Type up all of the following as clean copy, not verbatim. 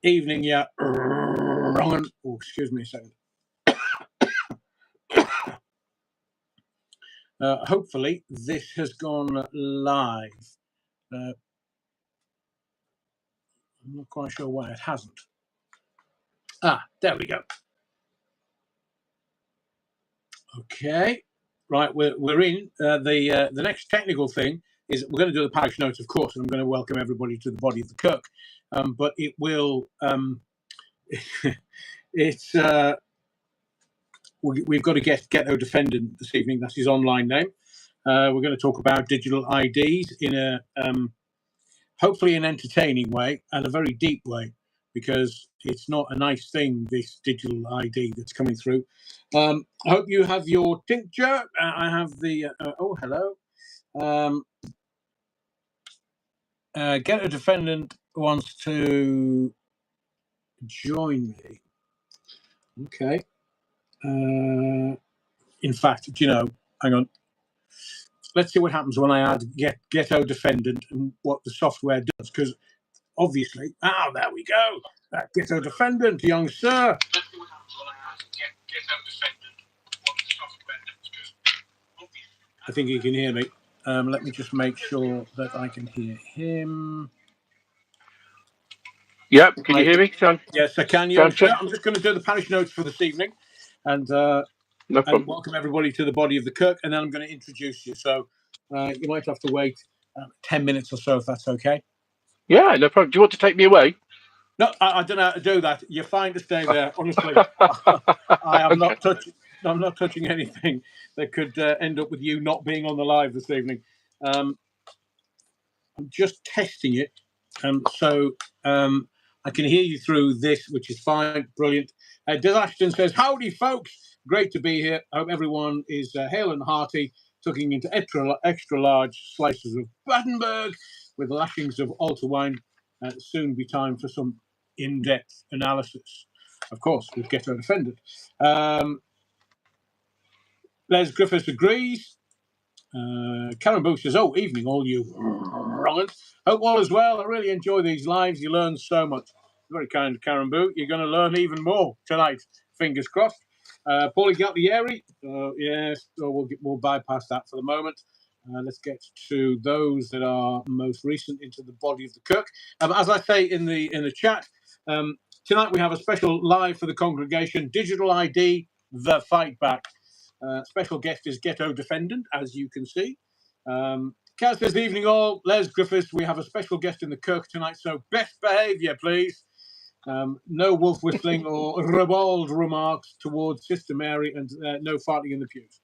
evening, yeah. Oh, excuse me a second. Hopefully, this has gone live. I'm not quite sure why it hasn't. There we go. Okay, right. We're in. The next technical thing is we're going to do the parish notes, of course, and I'm going to welcome everybody to the body of the Kirk. But it will. It's. We've got to get Ghetto Defendant this evening. That's his online name. We're going to talk about digital IDs in a hopefully an entertaining way and a very deep way, because it's not a nice thing, this digital ID that's coming through. I hope you have your tincture. I have the oh, hello. Ghetto Defendant wants to join me. Okay. In fact, do you know, hang on. Let's see what happens when I add Ghetto Defendant and what the software does, because obviously, there we go. Ghetto Defendant, young sir. Let's see what happens when I add Ghetto Defendant, what the software does, because obviously. I think he can hear me. Let me just make sure that I can hear him. Yep, can you hear me, Sean? Yes, I can. Young sir. I'm just going to do the parish notes for this evening, and welcome everybody to the body of the Kirk, and then I'm going to introduce you. So you might have to wait 10 minutes or so, if that's okay. Yeah, no problem. Do you want to take me away? No, I don't know how to do that. You're fine to stay there. Honestly, I am not touching. I'm not touching anything that could end up with you not being on the live this evening. I'm just testing it, so I can hear you through this, which is fine. Brilliant. Des Ashton says, "Howdy, folks. Great to be here. Hope everyone is hale and hearty, tucking into extra large slices of Battenberg with lashings of altar wine. Soon be time for some in-depth analysis, of course, with Ghetto Defendant." Les Griffiths agrees. Karen Booth says, "Oh, evening, all you wrongers. Hope all is well. I really enjoy these lives. You learn so much." Very kind, Karen Booth. You're going to learn even more tonight. Fingers crossed. Paulie Galtieri. Yes, we'll bypass that for the moment. Let's get to those that are most recent into the body of the Kirk. As I say in the chat, tonight we have a special live for the congregation. Digital ID, the fight back. Special guest is Ghetto Defendant, as you can see. Kaz says, "Evening all. Les Griffiths, we have a special guest in the Kirk tonight, so best behaviour, please. No wolf whistling or ribald remarks towards Sister Mary, and no farting in the pews."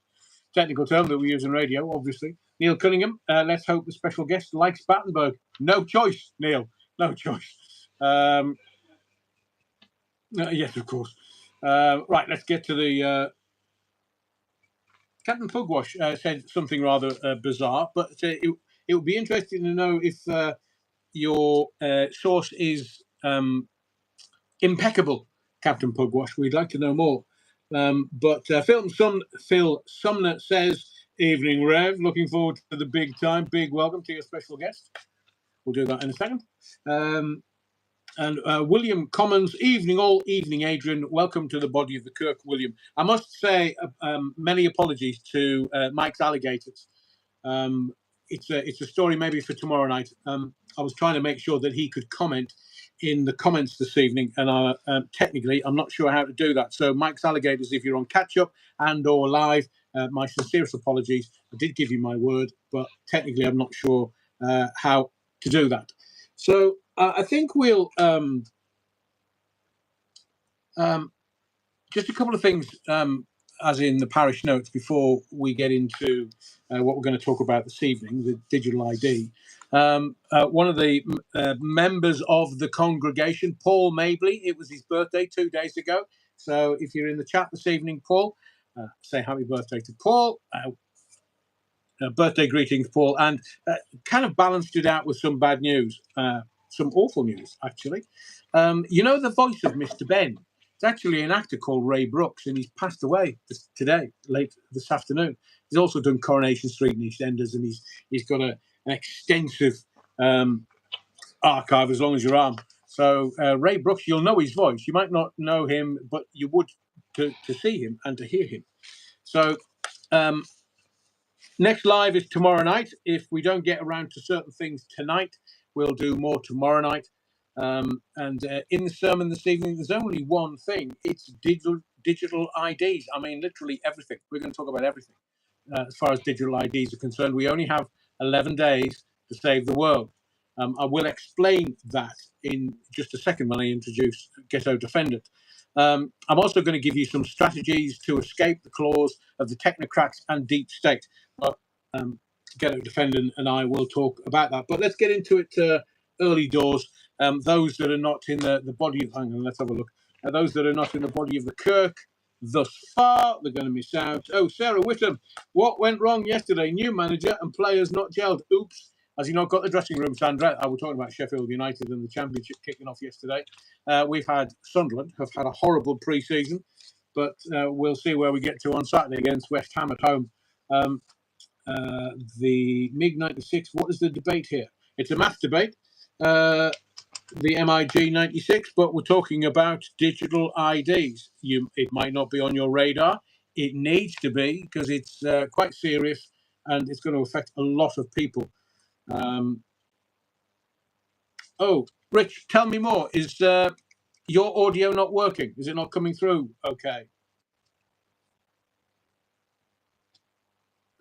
Technical term that we use in radio, obviously. Neil Cunningham, let's hope the special guest likes Battenberg. No choice, Neil. No choice. Yes, of course. Right, let's get to the... Captain Pugwash said something rather bizarre, but it would be interesting to know if your source is impeccable, Captain Pugwash. We'd like to know more. But Phil Sumner says, "Evening, Rev. Looking forward to the big time. Big welcome to your special guest." We'll do that in a second. And William Commons, "Evening all, evening Adrian. Welcome to the body of the Kirk, William." I must say many apologies to Mike's Alligators. It's a story maybe for tomorrow night. I was trying to make sure that he could comment in the comments this evening, and technically I'm not sure how to do that. So Mike's Alligators, if you're on catch up and or live, my sincerest apologies. I did give you my word, but technically I'm not sure how to do that. So I think we'll just a couple of things, as in the parish notes, before we get into what we're going to talk about this evening, the digital ID. One of the members of the congregation, Paul Mabley, it was his birthday 2 days ago. So if you're in the chat this evening, Paul, say happy birthday to Paul. Birthday greetings, Paul, and kind of balanced it out with some bad news, some awful news, actually. You know the voice of Mr. Ben? It's actually an actor called Ray Brooks, and he's passed away today, late this afternoon. He's also done Coronation Street and EastEnders, and he's got an extensive archive as long as your arm. So Ray Brooks, you'll know his voice. You might not know him, but you would to see him and to hear him. So next live is tomorrow night. If we don't get around to certain things tonight, we'll do more tomorrow night. And in the sermon this evening, there's only one thing. It's digital IDs. I mean, literally everything. We're going to talk about everything as far as digital IDs are concerned. We only have 11 days to save the world. I will explain that in just a second when I introduce Ghetto Defendant. I'm also going to give you some strategies to escape the claws of the technocrats and deep state. But Ghetto Defendant and I will talk about that. But let's get into it early doors. Those that are not in the body of, hang on, let's have a look. Those that are not in the body of the Kirk thus far, they're going to miss out. Oh, Sarah Whittam, what went wrong yesterday? New manager and players not gelled. Oops. Has he not got the dressing room, Sandra? I was talking about Sheffield United and the Championship kicking off yesterday. We've had Sunderland, have had a horrible pre-season, but we'll see where we get to on Saturday against West Ham at home. The MiG-96, what is the debate here? It's a math debate, the MiG-96, but we're talking about digital IDs. It might not be on your radar. It needs to be, because it's quite serious and it's going to affect a lot of people. Oh, Rich, tell me more. Is your audio not working? Is it not coming through? Okay.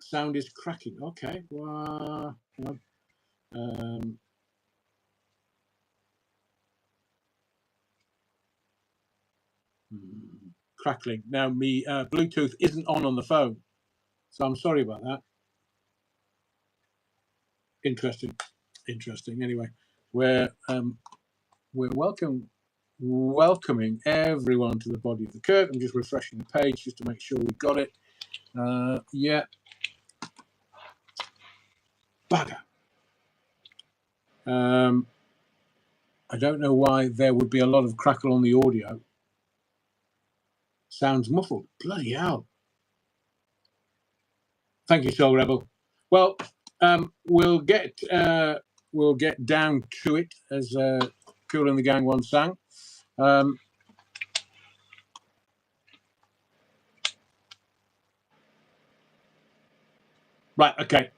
Sound is cracking. Okay. Crackling. Now, me Bluetooth isn't on the phone, so I'm sorry about that. Interesting. Anyway, we're welcoming everyone to the body of the Kirk. I'm just refreshing the page just to make sure we got it. Yeah. Bugger. I don't know why there would be a lot of crackle on the audio. Sounds muffled. Bloody hell. Thank you, Soul Rebel. Well, we'll get down to it, as Cool and the Gang once sang. Right, okay.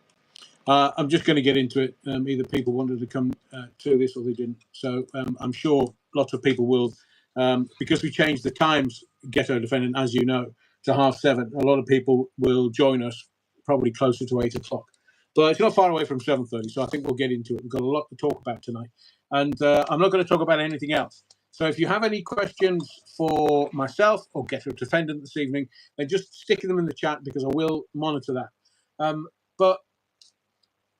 I'm just going to get into it. Either people wanted to come to this or they didn't. So I'm sure lots of people will, because we changed the times, Ghetto Defendant, as you know, to 7:30. A lot of people will join us probably closer to 8 o'clock. But it's not far away from 7:30, so I think we'll get into it. We've got a lot to talk about tonight. And I'm not going to talk about anything else. So if you have any questions for myself or Ghetto Defendant this evening, then just stick them in the chat, because I will monitor that. But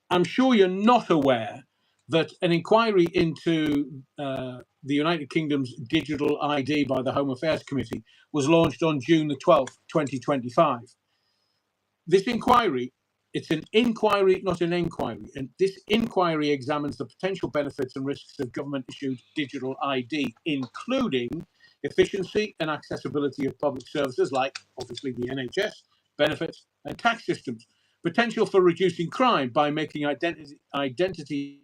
I'm sure you're not aware that an inquiry into the United Kingdom's digital ID by the Home Affairs Committee was launched on June the 12th, 2025. This inquiry, it's an inquiry, not an inquiry, and this inquiry examines the potential benefits and risks of government-issued digital ID, including efficiency and accessibility of public services like, obviously, the NHS, benefits, and tax systems. Potential for reducing crime by making identity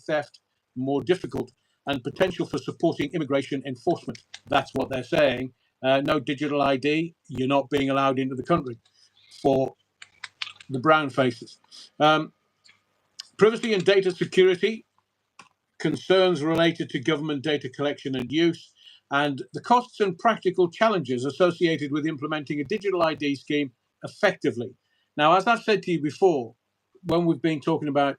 theft more difficult, and potential for supporting immigration enforcement. That's what they're saying. No digital ID, you're not being allowed into the country for the brown faces. Privacy and data security, concerns related to government data collection and use, and the costs and practical challenges associated with implementing a digital ID scheme effectively. Now, as I've said to you before, when we've been talking about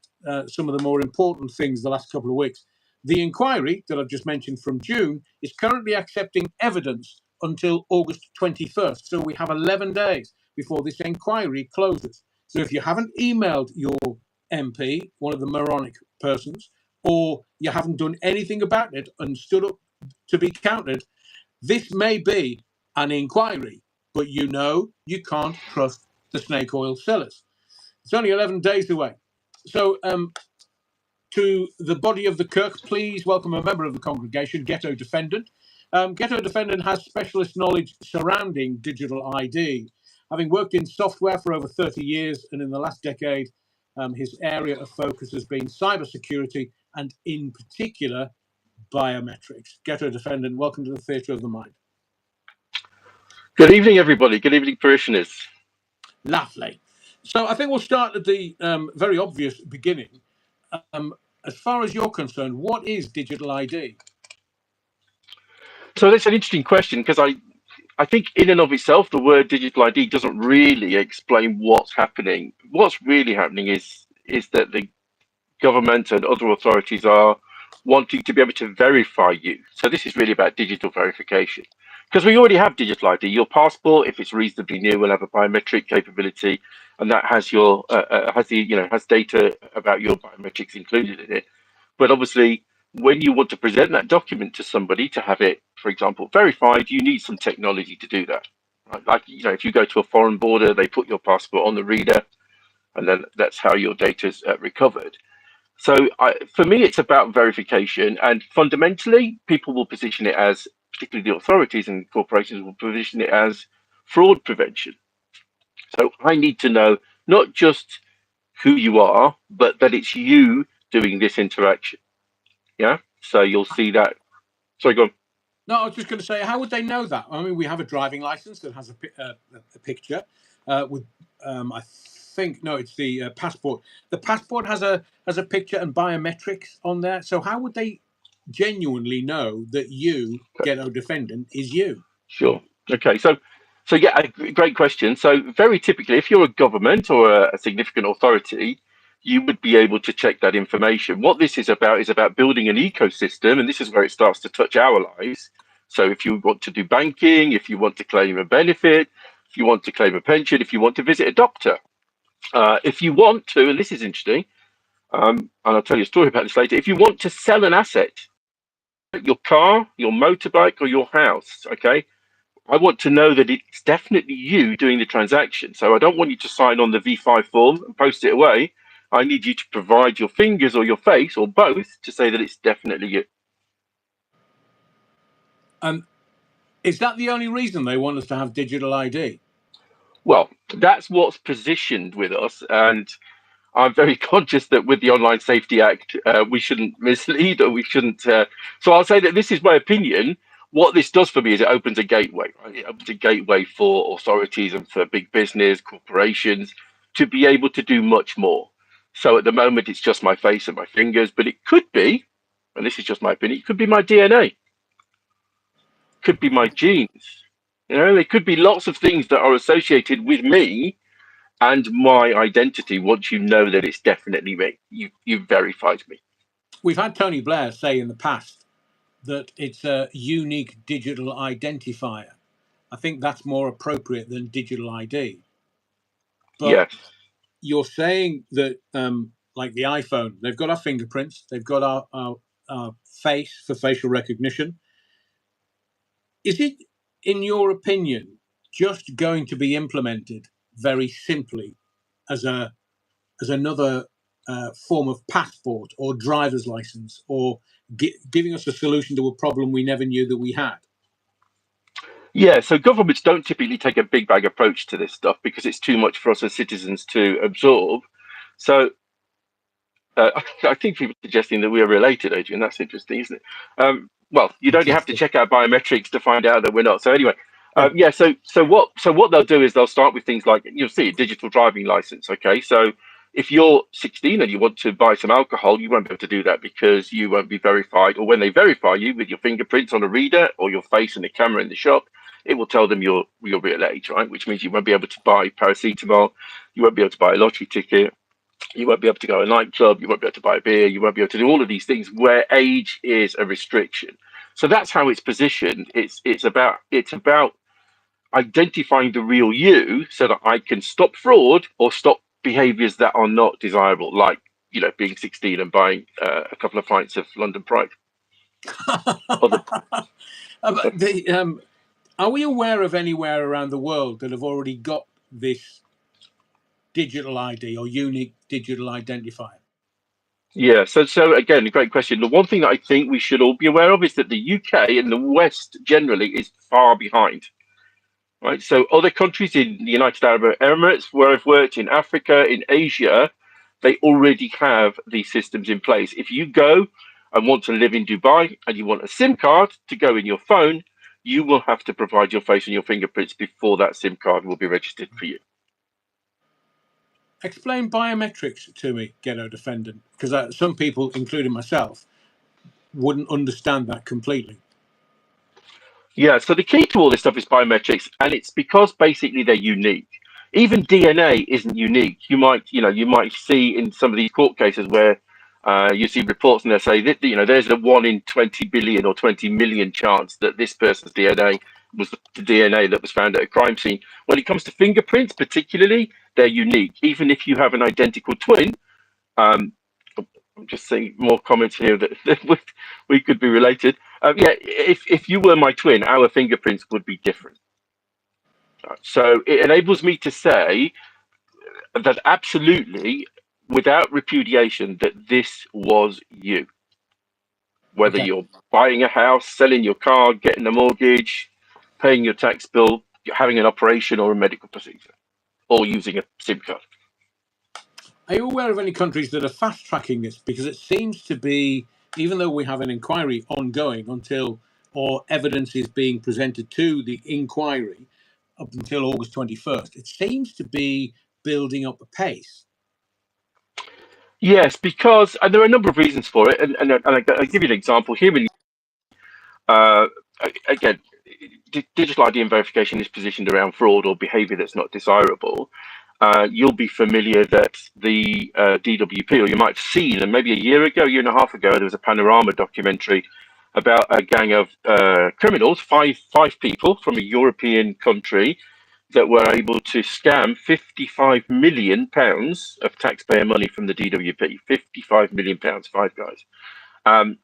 some of the more important things the last couple of weeks, the inquiry that I've just mentioned from June is currently accepting evidence until August 21st. So we have 11 days before this inquiry closes. So if you haven't emailed your MP, one of the moronic persons, or you haven't done anything about it and stood up to be counted, this may be an inquiry, but you can't trust the snake oil sellers. It's only 11 days away. So to the body of the Kirk, please welcome a member of the congregation, Ghetto Defendant. Ghetto Defendant has specialist knowledge surrounding digital ID. Having worked in software for over 30 years, and in the last decade, his area of focus has been cybersecurity, and in particular, biometrics. Ghetto defendant, welcome to the theatre of the mind. Good evening, everybody. Good evening, parishioners. Lovely. So I think we'll start at the very obvious beginning. As far as you're concerned, what is digital ID? So that's an interesting question because I think in and of itself, the word digital ID doesn't really explain what's happening. What's really happening is that the government and other authorities are wanting to be able to verify you. So this is really about digital verification. Because we already have digital ID. Your passport, if it's reasonably new, will have a biometric capability, and that has your has data about your biometrics included in it. But obviously, when you want to present that document to somebody to have it, for example, verified, you need some technology to do that. Right? Like if you go to a foreign border, they put your passport on the reader, and then that's how your data's recovered. So for me, it's about verification, and fundamentally, people will position it as, particularly the authorities and corporations will position it as fraud prevention. So I need to know not just who you are, but that it's you doing this interaction. Yeah. So you'll see that. Sorry, go on. No, I was just going to say, how would they know that? I mean, we have a driving license that has a picture with, I think, no, it's the passport. The passport has a picture and biometrics on there. So how would they genuinely know that you, ghetto defendant, is you? Sure. Okay. So yeah, a great question. So very typically, if you're a government or a significant authority, you would be able to check that information. What this is about building an ecosystem, and this is where it starts to touch our lives. So if you want to do banking, if you want to claim a benefit, if you want to claim a pension, if you want to visit a doctor, if you want to, and this is interesting, and I'll tell you a story about this later. If you want to sell an asset, your car, your motorbike, or your house, okay, I want to know that it's definitely you doing the transaction. So I don't want you to sign on the V5 form and post it away. I need you to provide your fingers or your face or both to say that it's definitely you. Is that the only reason they want us to have digital ID? Well, that's what's positioned with us. And I'm very conscious that with the Online Safety Act, we shouldn't mislead or we shouldn't. So I'll say that this is my opinion. What this does for me is it opens a gateway, right? It opens a gateway for authorities and for big business, corporations to be able to do much more. So at the moment, it's just my face and my fingers, but it could be, and this is just my opinion, it could be my DNA, could be my genes. There could be lots of things that are associated with me and my identity once you know that it's definitely me. You've verified me. We've had Tony Blair say in the past that it's a unique digital identifier. I think that's more appropriate than digital ID. But Yes. you're saying that, like the iPhone, they've got our fingerprints, they've got our face for facial recognition. Is it, in your opinion, just going to be implemented very simply as another form of passport or driver's license, or giving us a solution to a problem we never knew that we had? Yeah, so governments don't typically take a big bag approach to this stuff because it's too much for us as citizens to absorb. So I think people are suggesting that we are related, Adrian. That's interesting, isn't it? Well, you'd only have to Interesting. check our biometrics to find out that we're not. So anyway, Yeah. yeah. So what they'll do is they'll start with things like you'll see a digital driving license. Okay, so if you're 16 and you want to buy some alcohol, you won't be able to do that because you won't be verified. Or when they verify you with your fingerprints on a reader or your face and the camera in the shop, it will tell them your real age, right? Which means you won't be able to buy paracetamol, you won't be able to buy a lottery ticket, you won't be able to go to a nightclub, you won't be able to buy a beer, you won't be able to do all of these things where age is a restriction. So that's how it's positioned. It's about identifying the real you so that I can stop fraud or stop behaviors that are not desirable, like being 16 and buying a couple of pints of London Pride. Other, Are we aware of anywhere around the world that have already got this digital ID or unique digital identifier? yeah. So again, a great question. The one thing that I think we should all be aware of is that the UK and the West generally is far behind. Right. So other countries in the United Arab Emirates, where I've worked in Africa, in Asia, they already have these systems in place. If you go and want to live in Dubai and you want a SIM card to go in your phone, you will have to provide your face and your fingerprints before that SIM card will be registered for you. Explain biometrics to me, Ghetto Defendant, because some people, including myself, wouldn't understand that completely. Yeah, so the key to all this stuff is biometrics, and it's because basically they're unique. Even DNA isn't unique. You might see in some of these court cases where you see reports and they say that there's a 1 in 20 billion or 20 million chance that this person's DNA was the DNA that was found at a crime scene. When it comes to fingerprints, particularly, they're unique. Even if you have an identical twin, um, I'm just seeing more comments here that we could be related. Yeah, if you were my twin, our fingerprints would be different. So it enables me to say that absolutely, without repudiation, that this was you. Whether Okay. you're buying a house, selling your car, getting a mortgage, paying your tax bill, having an operation or a medical procedure, or using a SIM card. Are you aware of any countries that are fast tracking this? Because it seems to be, even though we have an inquiry ongoing until or evidence is being presented to the inquiry up until August 21st, it seems to be building up a pace. Yes, because and there are a number of reasons for it, and I'll give you an example here in uh, again, digital ID and verification is positioned around fraud or behaviour that's not desirable. You'll be familiar that the DWP, or you might have seen, and maybe a year and a half ago, there was a Panorama documentary about a gang of criminals, five people from a European country that were able to scam £55 million of taxpayer money from the DWP. £55 million, five guys. Um,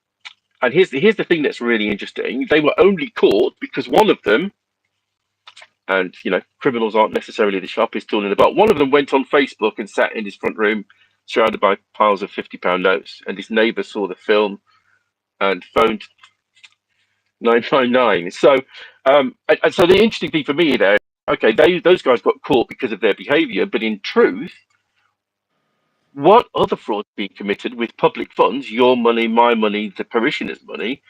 and here's the thing that's really interesting. They were only caught because one of them, and criminals aren't necessarily the sharpest tool in the belt. One of them went on Facebook and sat in his front room, surrounded by piles of £50 notes, and his neighbour saw the film and phoned 999. So, and so the interesting thing for me there, okay, those guys got caught because of their behaviour, but in truth, what other fraud being committed with public funds, your money, my money, the parishioners' money,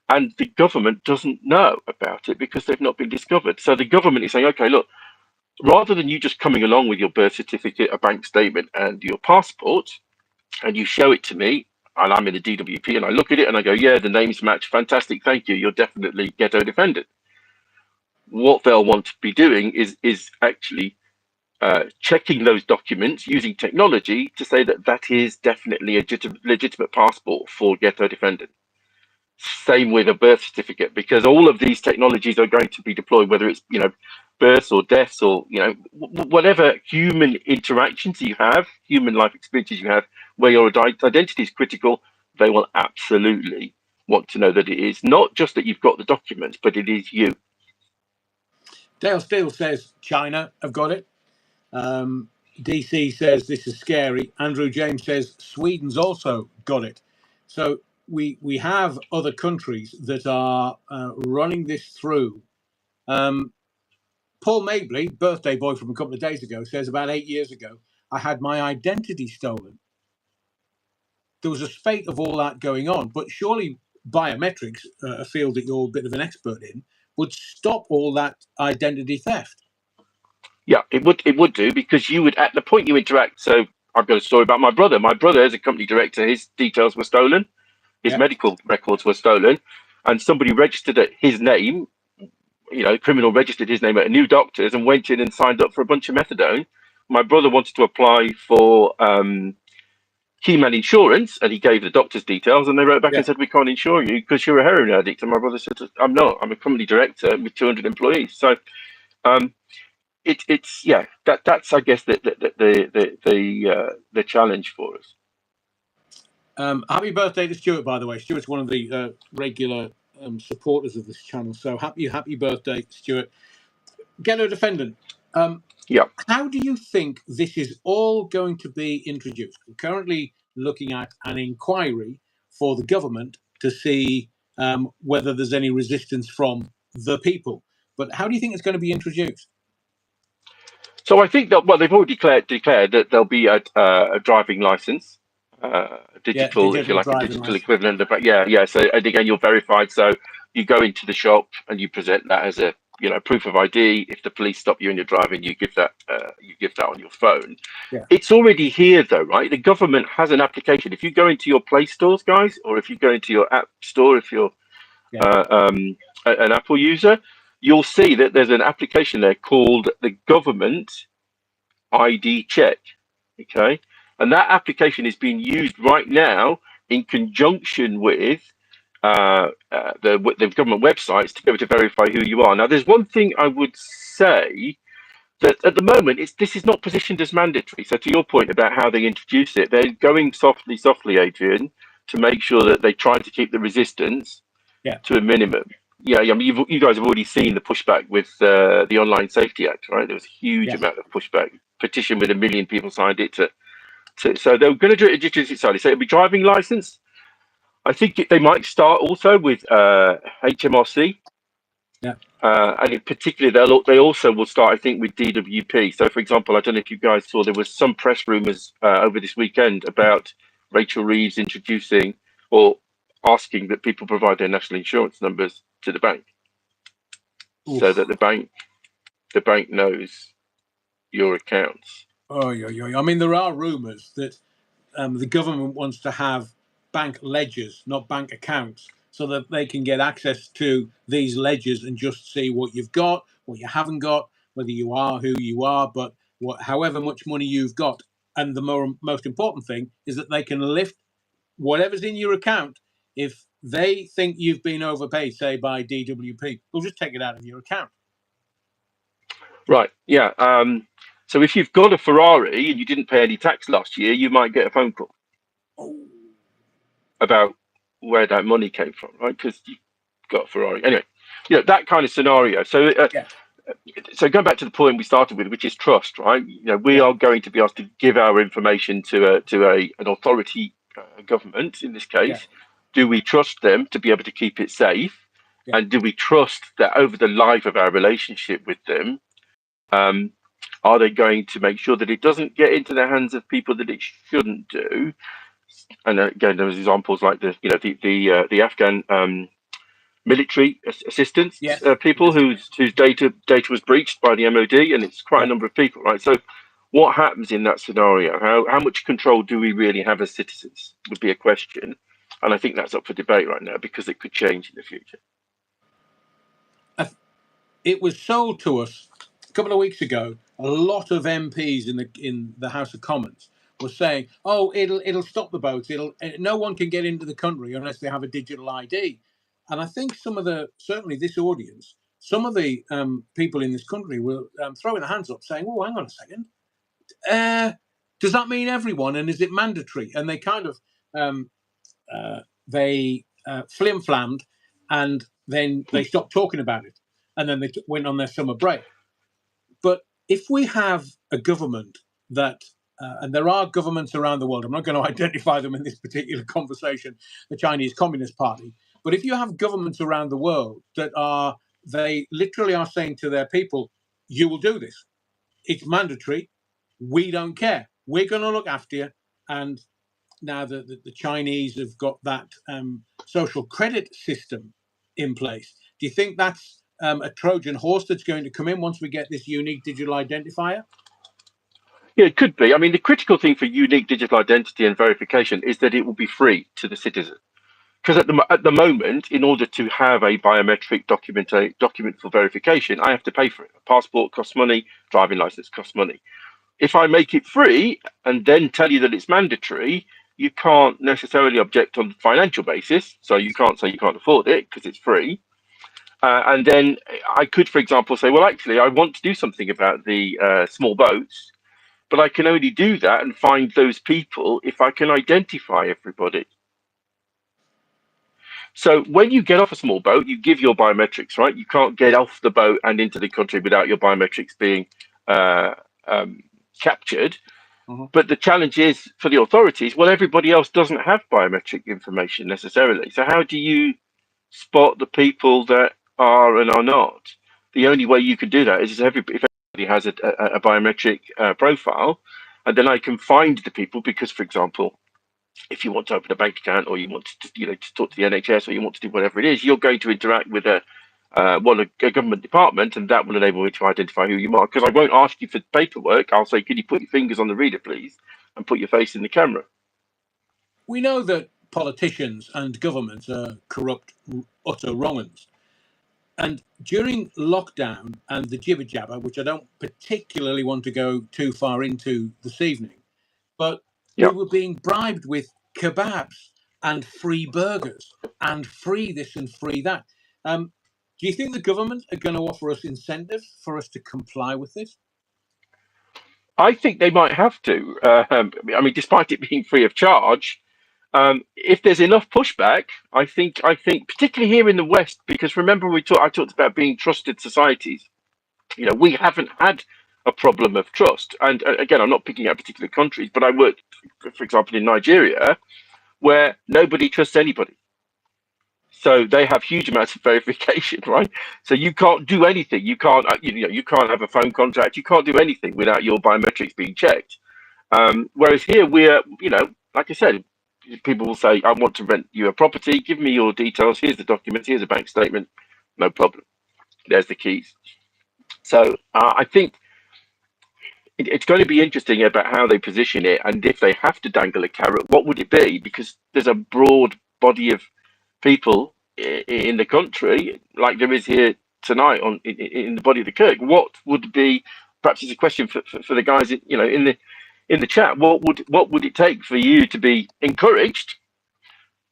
and the government doesn't know about it because they've not been discovered. So the government is saying, okay, look, rather than you just coming along with your birth certificate, a bank statement, and your passport, and you show it to me, and I'm in the DWP, and I look at it and I go, yeah, the names match, fantastic, thank you, you're definitely ghetto defendant. What they'll want to be doing is actually checking those documents using technology to say that that is definitely a legitimate passport for ghetto defendant. Same with a birth certificate, because all of these technologies are going to be deployed, whether it's births or deaths or whatever human interactions you have, human life experiences you have, where your identity is critical. They will absolutely want to know that it is not just that you've got the documents, but it is you. Dale Steele says China have got it. DC says this is scary. Andrew James says Sweden's also got it. So we have other countries that are running this through. Paul Mabley, birthday boy from a couple of days ago, says about 8 years ago, I had my identity stolen. There was a spate of all that going on, but surely biometrics, a field that you're a bit of an expert in, would stop all that identity theft. Yeah, it would do, because you would, at the point you interact. So I've got a story about my brother. My brother, as a company director, his details were stolen. His Yeah. medical records were stolen, and somebody registered at his name. Criminal registered his name at a new doctor's and went in and signed up for a bunch of methadone. My brother wanted to apply for Keyman Insurance, and he gave the doctor's details, and they wrote back Yeah. and said, we can't insure you because you're a heroin addict. And my brother said, I'm not. I'm a company director with 200 employees. So um, it's yeah, that's I guess the challenge for us. Happy birthday to Stuart, by the way. Stuart's one of the regular supporters of this channel. So happy birthday, Stuart. Ghetto Defendant. Yeah. How do you think this is all going to be introduced? We're currently looking at an inquiry for the government to see whether there's any resistance from the people. But how do you think it's going to be introduced? So I think that they've already declared that there'll be a driving license digital, if you digital like, a driving digital license. equivalent of, yeah. So, and again, you're verified. So you go into the shop and you present that as a, proof of ID. If the police stop you and you're driving, you give that on your phone. Yeah, It's already here though, right? The government has an application. If you go into your Play stores, guys, or if you go into your App Store, if you're yeah, uh, um, an Apple user, you'll see that there's an application there called the Government ID Check. Okay, and that application is being used right now in conjunction with the government websites to be able to verify who you are. Now, there's one thing I would say that at the moment this is not positioned as mandatory. So, to your point about how they introduce it, they're going softly, Adrian, to make sure that they try to keep the resistance yeah, to a minimum. Yeah, I mean, you guys have already seen the pushback with the Online Safety Act, right? There was a huge yeah. amount of pushback. Petition with 1 million people signed it so they're going to do it digitally. So it'll be driving license. I think they might start also with HMRC, Yeah. and in particular, they also will start, I think, with DWP. So, for example, I don't know if you guys saw there was some press rumors over this weekend about Rachel Reeves introducing or asking that people provide their national insurance numbers to the bank, so Oof. that the bank knows your accounts. Oh, I mean, there are rumours that the government wants to have bank ledgers, not bank accounts, so that they can get access to these ledgers and just see what you've got, what you haven't got, whether you are who you are, but however much money you've got. And the most important thing is that they can lift whatever's in your account. If they think you've been overpaid, say by DWP, they'll just take it out of your account. Right. Yeah. So if you've got a Ferrari and you didn't pay any tax last year, you might get a phone call Oh, about where that money came from, right? Because you got a Ferrari. Anyway, that kind of scenario. yeah, So going back to the point we started with, which is trust, right? We yeah, are going to be asked to give our information to an authority, government in this yeah, case. Do we trust them to be able to keep it safe? yeah. And do we trust that over the life of our relationship with them, um, are they going to make sure that it doesn't get into the hands of people that it shouldn't do? And again, there's examples like the Afghan military assistance Yes, people yes, whose data was breached by the MOD, and it's quite a yeah. number of people, right? So, what happens in that scenario? How much control do we really have as citizens? Would be a question, and I think that's up for debate right now because it could change in the future. It was sold to us a couple of weeks ago. A lot of MPs in the House of Commons were saying, "Oh, it'll stop the boats. No one can get into the country unless they have a digital ID." And I think certainly this audience, some of the people in this country were throwing their hands up, saying, "Oh, hang on a second. Uh, does that mean everyone? And is it mandatory?" And they kind of um, they flim flammed, and then they stopped talking about it, and then they went on their summer break. But if we have a government that, and there are governments around the world, I'm not going to identify them in this particular conversation, the Chinese Communist Party, but if you have governments around the world that they literally are saying to their people, you will do this, it's mandatory, we don't care, we're going to look after you. And now the Chinese have got that social credit system in place. Do you think that's a Trojan horse that's going to come in once we get this unique digital identifier? Yeah, it could be. I mean, the critical thing for unique digital identity and verification is that it will be free to the citizen. Because at the moment, in order to have a biometric document for verification, I have to pay for it. A passport costs money, driving license costs money. If I make it free and then tell you that it's mandatory, you can't necessarily object on the financial basis. So you can't say you can't afford it because it's free. And then I could, for example, say, well, actually, I want to do something about the small boats, but I can only do that and find those people if I can identify everybody. So when you get off a small boat, you give your biometrics, right? You can't get off the boat and into the country without your biometrics being uh, um, captured. Mhm. But the challenge is for the authorities, well, everybody else doesn't have biometric information necessarily. So how do you spot the people that are and are not? The only way you can do that is if everybody has a biometric profile, and then I can find the people because, for example, if you want to open a bank account, or you want to, to talk to the NHS, or you want to do whatever it is, you're going to interact with a government department, and that will enable me to identify who you are. Because I won't ask you for paperwork. I'll say, "Can you put your fingers on the reader, please, and put your face in the camera?" We know that politicians and governments are corrupt, utter wrong-uns. And during lockdown and the jibber jabber, which I don't particularly want to go too far into this evening, but we Yeah, were being bribed with kebabs and free burgers and free this and free that. Do you think the government are going to offer us incentives for us to comply with this? I think they might have to. I mean, despite it being free of charge, if there's enough pushback, I think particularly here in the West, because remember I talked about being trusted societies. We haven't had a problem of trust. And again, I'm not picking out particular countries, but I worked, for example, in Nigeria, where nobody trusts anybody. So they have huge amounts of verification, right? So you can't do anything. You can't, you can't have a phone contact. You can't do anything without your biometrics being checked. Whereas here we're, like I said, people will say, "I want to rent you a property. Give me your details. Here's the documents. Here's a bank statement. No problem. There's the keys." So I think it's going to be interesting about how they position it, and if they have to dangle a carrot, what would it be? Because there's a broad body of people in the country, like there is here tonight in the body of the Kirk. What would be, perhaps it's a question for the guys, in the chat. What would it take for you to be encouraged?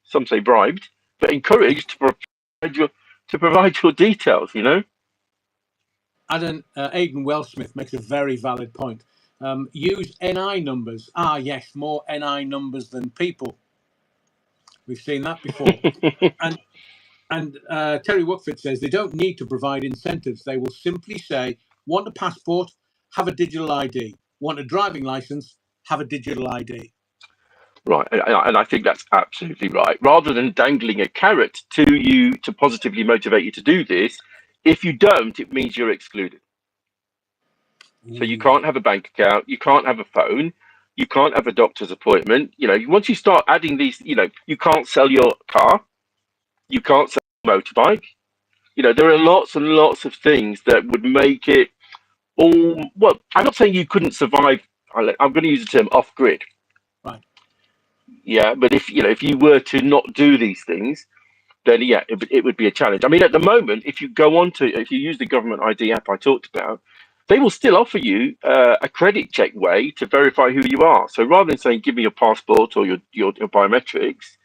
Some say bribed, but encouraged to provide your details. Aidan Wellsmith makes a very valid point. Use NI numbers. Ah, yes, more NI numbers than people. We've seen that before. And Terry Woodford says they don't need to provide incentives. They will simply say, want a passport, have a digital ID. Want a driving license, have a digital ID. Right, and I think that's absolutely right. Rather than dangling a carrot to you to positively motivate you to do this, if you don't, it means you're excluded. So you Ooh, yeah. can't have a bank account, you can't have a phone, you can't have a doctor's appointment. Once you start adding these, you can't sell your car, you can't sell your motorbike. There are lots and lots of things that would make it all. Well, I'm not saying you couldn't survive. I'm going to use the term off grid. Right. Yeah, but if you were to not do these things, then yeah, it would be a challenge. I mean, at the moment, if you use the government ID app I talked about, they will still offer you a credit check way to verify who you are. So rather than saying, "Give me your passport or your biometrics,"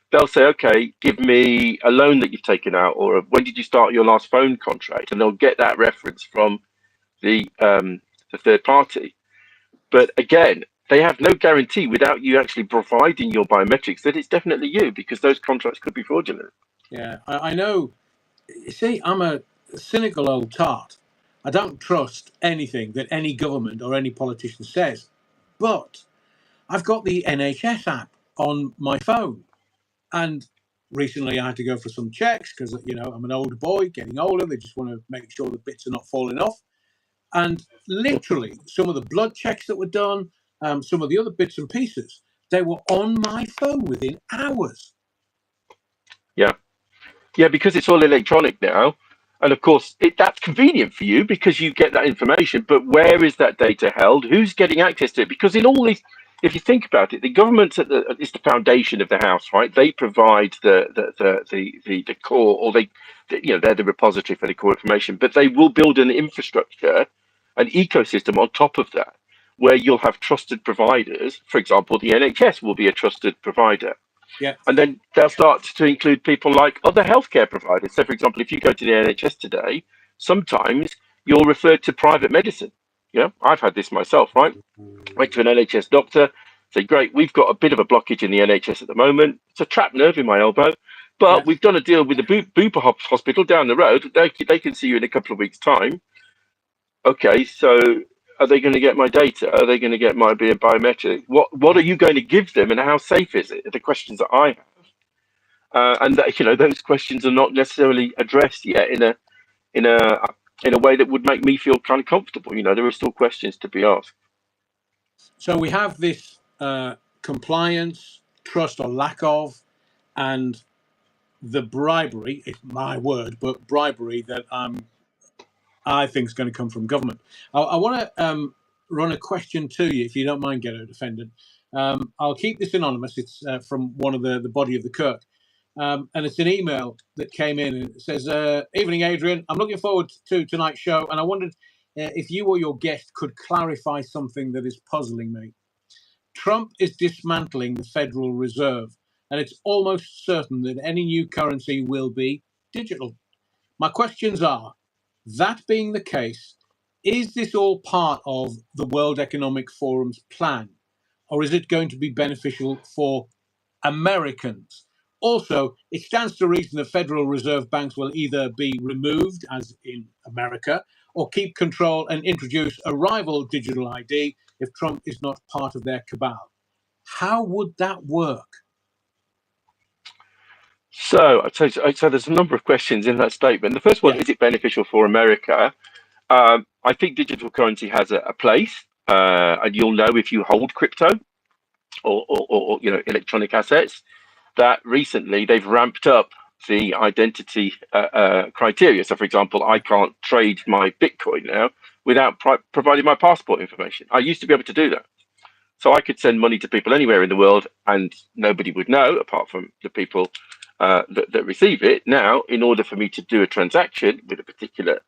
they'll say, "Okay, give me a loan that you've taken out, or when did you start your last phone contract?" And they'll get that reference from the third party. But again, they have no guarantee without you actually providing your biometrics that it's definitely you, because those contracts could be fraudulent. Yeah, I know. You see, I'm a cynical old tart. I don't trust anything that any government or any politician says. But I've got the NHS app on my phone. And recently I had to go for some checks because, I'm an older boy, getting older. They just want to make sure the bits are not falling off. And literally, some of the blood checks that were done, some of the other bits and pieces, they were on my phone within hours. Yeah. Yeah, because it's all electronic now. And of course, that's convenient for you because you get that information. But where is that data held? Who's getting access to it? Because in all these, if you think about it, the government is the foundation of the house, right? They provide the core, or they're the repository for the core information. But they will build an infrastructure, an ecosystem on top of that, where you'll have trusted providers. For example, the NHS will be a trusted provider, Yeah, and then they'll start to include people like other healthcare providers. So, for example, if you go to the NHS today, sometimes you're referred to private medicine. Yeah, I've had this myself, right? Went to an NHS doctor, say, "Great, we've got a bit of a blockage in the NHS at the moment. It's a trapped nerve in my elbow, yeah. but we've done a deal with the Bupa Hospital down the road. They can see you in a couple of weeks' time." Okay, so are they going to get my data? Are they going to get my biometric? What are you going to give them, and how safe is it? Are the questions that I have. And that, those questions are not necessarily addressed yet in a in a way that would make me feel kind of comfortable. There are still questions to be asked. So we have this compliance, trust or lack of, and the bribery, it's my word, but bribery that I think is going to come from government. I want to run a question to you, if you don't mind, Ghetto Defendant. I'll keep this anonymous. It's from one of the body of the Kirk. And it's an email that came in, and it says, "Evening, Adrian. I'm looking forward to tonight's show, and I wondered if you or your guest could clarify something that is puzzling me. Trump is dismantling the Federal Reserve, and it's almost certain that any new currency will be digital. My questions are, that being the case, is this all part of the World Economic Forum's plan, or is it going to be beneficial for Americans? Also, it stands to reason the Federal Reserve banks will either be removed, as in America, or keep control and introduce a rival digital ID if Trump is not part of their cabal. How would that work?" So there's a number of questions in that statement. The first one, Yeah, is it beneficial for America? I think digital currency has a place, and you'll know if you hold crypto or electronic assets that recently they've ramped up the identity criteria. So, for example, I can't trade my Bitcoin now without providing my passport information. I used to be able to do that. So I could send money to people anywhere in the world and nobody would know apart from the people that receive it. Now, in order for me to do a transaction with a particular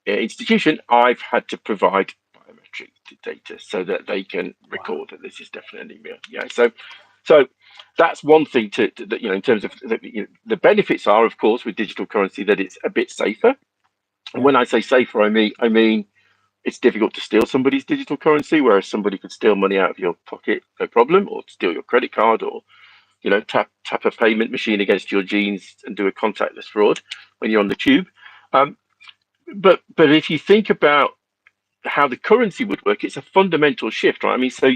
institution, I've had to provide biometric data so that they can wow. record that this is definitely me. Yeah. So that's one thing that, in terms of the benefits are, of course, with digital currency, that it's a bit safer. And Yeah, when I say safer, I mean it's difficult to steal somebody's digital currency, whereas somebody could steal money out of your pocket, no problem, or steal your credit card, or tap a payment machine against your jeans and do a contactless fraud when you're on the tube. Um, but if you think about how the currency would work, it's a fundamental shift, right? I mean, so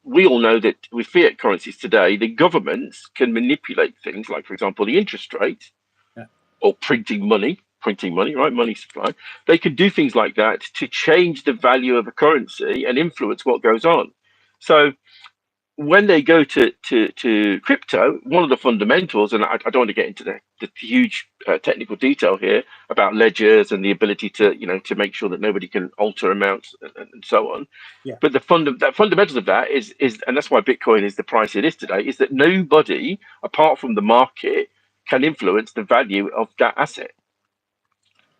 we all know that with fiat currencies today, the governments can manipulate things like, for example, the interest rate yeah, or printing money, right? Money supply. They can do things like that to change the value of a currency and influence what goes on. So when they go to crypto, one of the fundamentals, and I don't want to get into the huge technical detail here about ledgers and the ability to make sure that nobody can alter amounts and so on. yeah, But that fundamentals of that is, and that's why Bitcoin is the price it is today, is that nobody apart from the market can influence the value of that asset.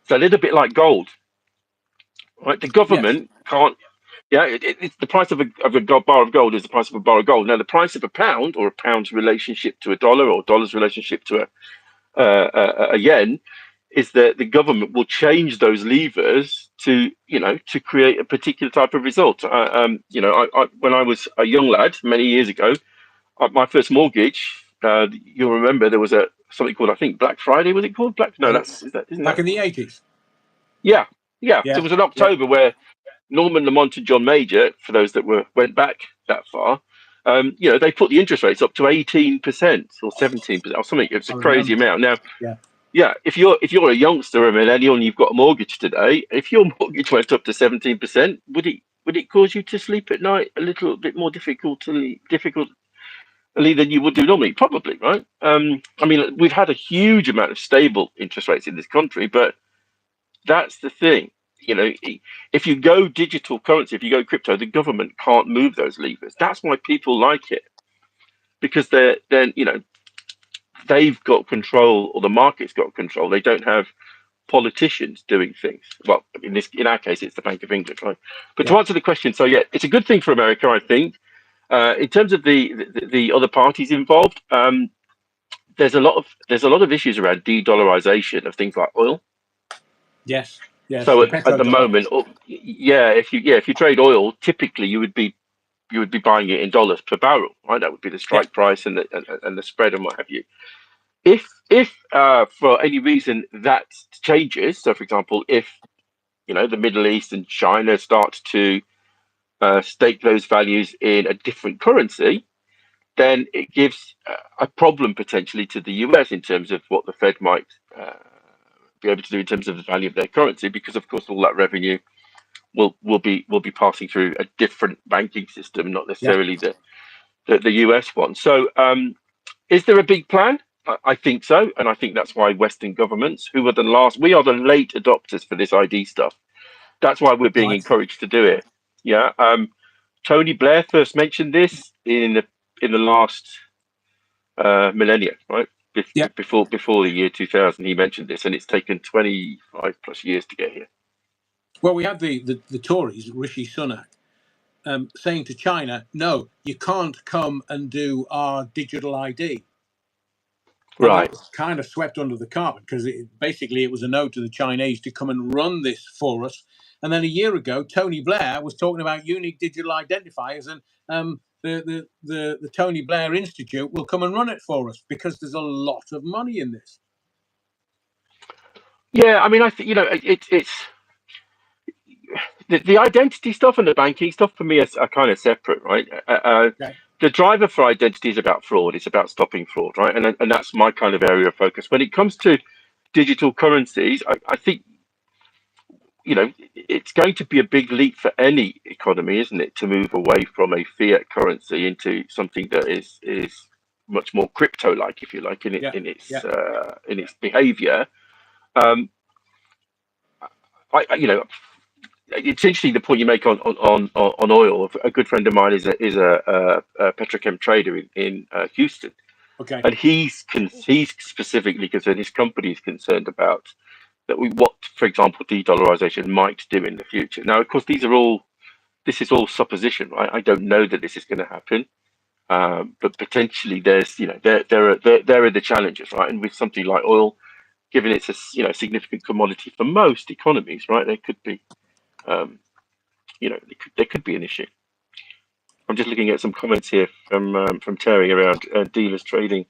So a little bit like gold, right? The yes. government can't. Yeah, it's the price of a bar of gold is the price of a bar of gold. Now, the price of a pound, or a pound's relationship to a dollar, or a dollar's relationship to a yen, is that the government will change those levers to create a particular type of result. When I was a young lad many years ago, my first mortgage. You'll remember there was something called, I think, Black Friday. Was it called Black? No, that's It's is that isn't back that? in the 80s. Yeah, yeah. So it Yeah, was in yeah. October where Norman Lamont and John Major, for those that went back that far, they put the interest rates up to 18% or 17% or something. It's a I crazy remember. amount. Now, Yeah, yeah, if you're a youngster, a millennial, and you've got a mortgage today, if your mortgage went up to 17%, would it cause you to sleep at night a little bit more difficultly than you would do normally? Probably, right? I mean, we've had a huge amount of stable interest rates in this country, but that's the thing. If you go digital currency, if you go crypto, the government can't move those levers. That's why people like it, because they've got control, or the market's got control. They don't have politicians doing things. Well, in our case, it's the Bank of England, right? But to yeah, answer the question, so yeah, it's a good thing for America, I think. In terms of the other parties involved, there's a lot of issues around de-dollarization of things like oil. yes, yes. So The at the moment, petrodollars. yeah, if you trade oil, typically you would be buying it in dollars per barrel, right? That would be the Yeah, strike price and the spread and what have you. If for any reason that changes, so for example, if the Middle East and China start to stake those values in a different currency, then it gives a problem potentially to the US in terms of what the Fed might be able to do in terms of the value of their currency, because of course all that revenue will be passing through a different banking system, not yeah, necessarily the US one. So, is there a big plan? I think so, and I think that's why Western governments, who are the last, we are the late adopters for this ID stuff. That's why we're being Right. encouraged to do it. Yeah. Tony Blair first mentioned this in the last millennia, right? Yeah. Before the year 2000, he mentioned this, and it's taken 25 plus years to get here. Well, we had the Tories, Rishi Sunak, saying to China, "No, you can't come and do our digital ID." And that Right. was kind of swept under the carpet because basically it was a no to the Chinese to come and run this for us. And then a year ago, Tony Blair was talking about unique digital identifiers, and the Tony Blair Institute will come and run it for us because there's a lot of money in this. Yeah, I mean, I think it's the identity stuff and the banking stuff for me are kind of separate, right? Okay. The driver for identity is about fraud. It's about stopping fraud, right? And that's my kind of area of focus. When it comes to digital currencies, I think it's going to be a big leap for any economy, isn't it, to move away from a fiat currency into something that is much more crypto-like, if you like, Yeah. Yeah. in its behavior. Um, it's interesting the point you make on oil. A good friend of mine is a petrochem trader in Houston, Okay. and he's specifically concerned. His company is concerned about what, for example, de-dollarization might do in the future. Now, of course, this is all supposition, right? I don't know that this is going to happen, but potentially there's there are the challenges, right? And with something like oil, given it's a significant commodity for most economies, right? There could be um, there could be an issue. I'm just looking at some comments here from Terry around dealers trading.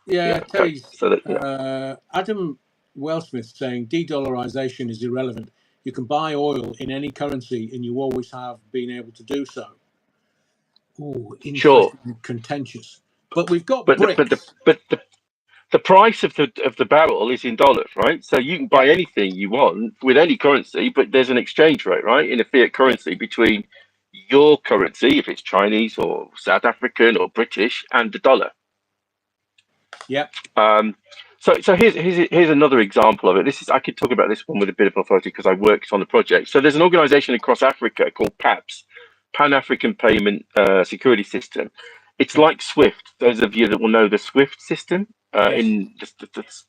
Yeah, Yeah, okay. Terry's So that Adam Wellsmith saying de-dollarization is irrelevant. You can buy oil in any currency, and you always have been able to do so. Oh, sure, interesting and contentious. But we've got but the but the bricks. but the price of the barrel is in dollars, right? So you can Yeah, buy anything you want with any currency, but there's an exchange rate, right, in a fiat yeah, currency between your currency, if it's Chinese or South African or British, and the dollar. yeah. Um, so here's another example of it. This is I could talk about this one with a bit of authority because I worked on the project. So there's an organisation across Africa called PAPS, Pan African Payment Security System. It's Okay. like SWIFT. Those of you that will know the SWIFT system Yes.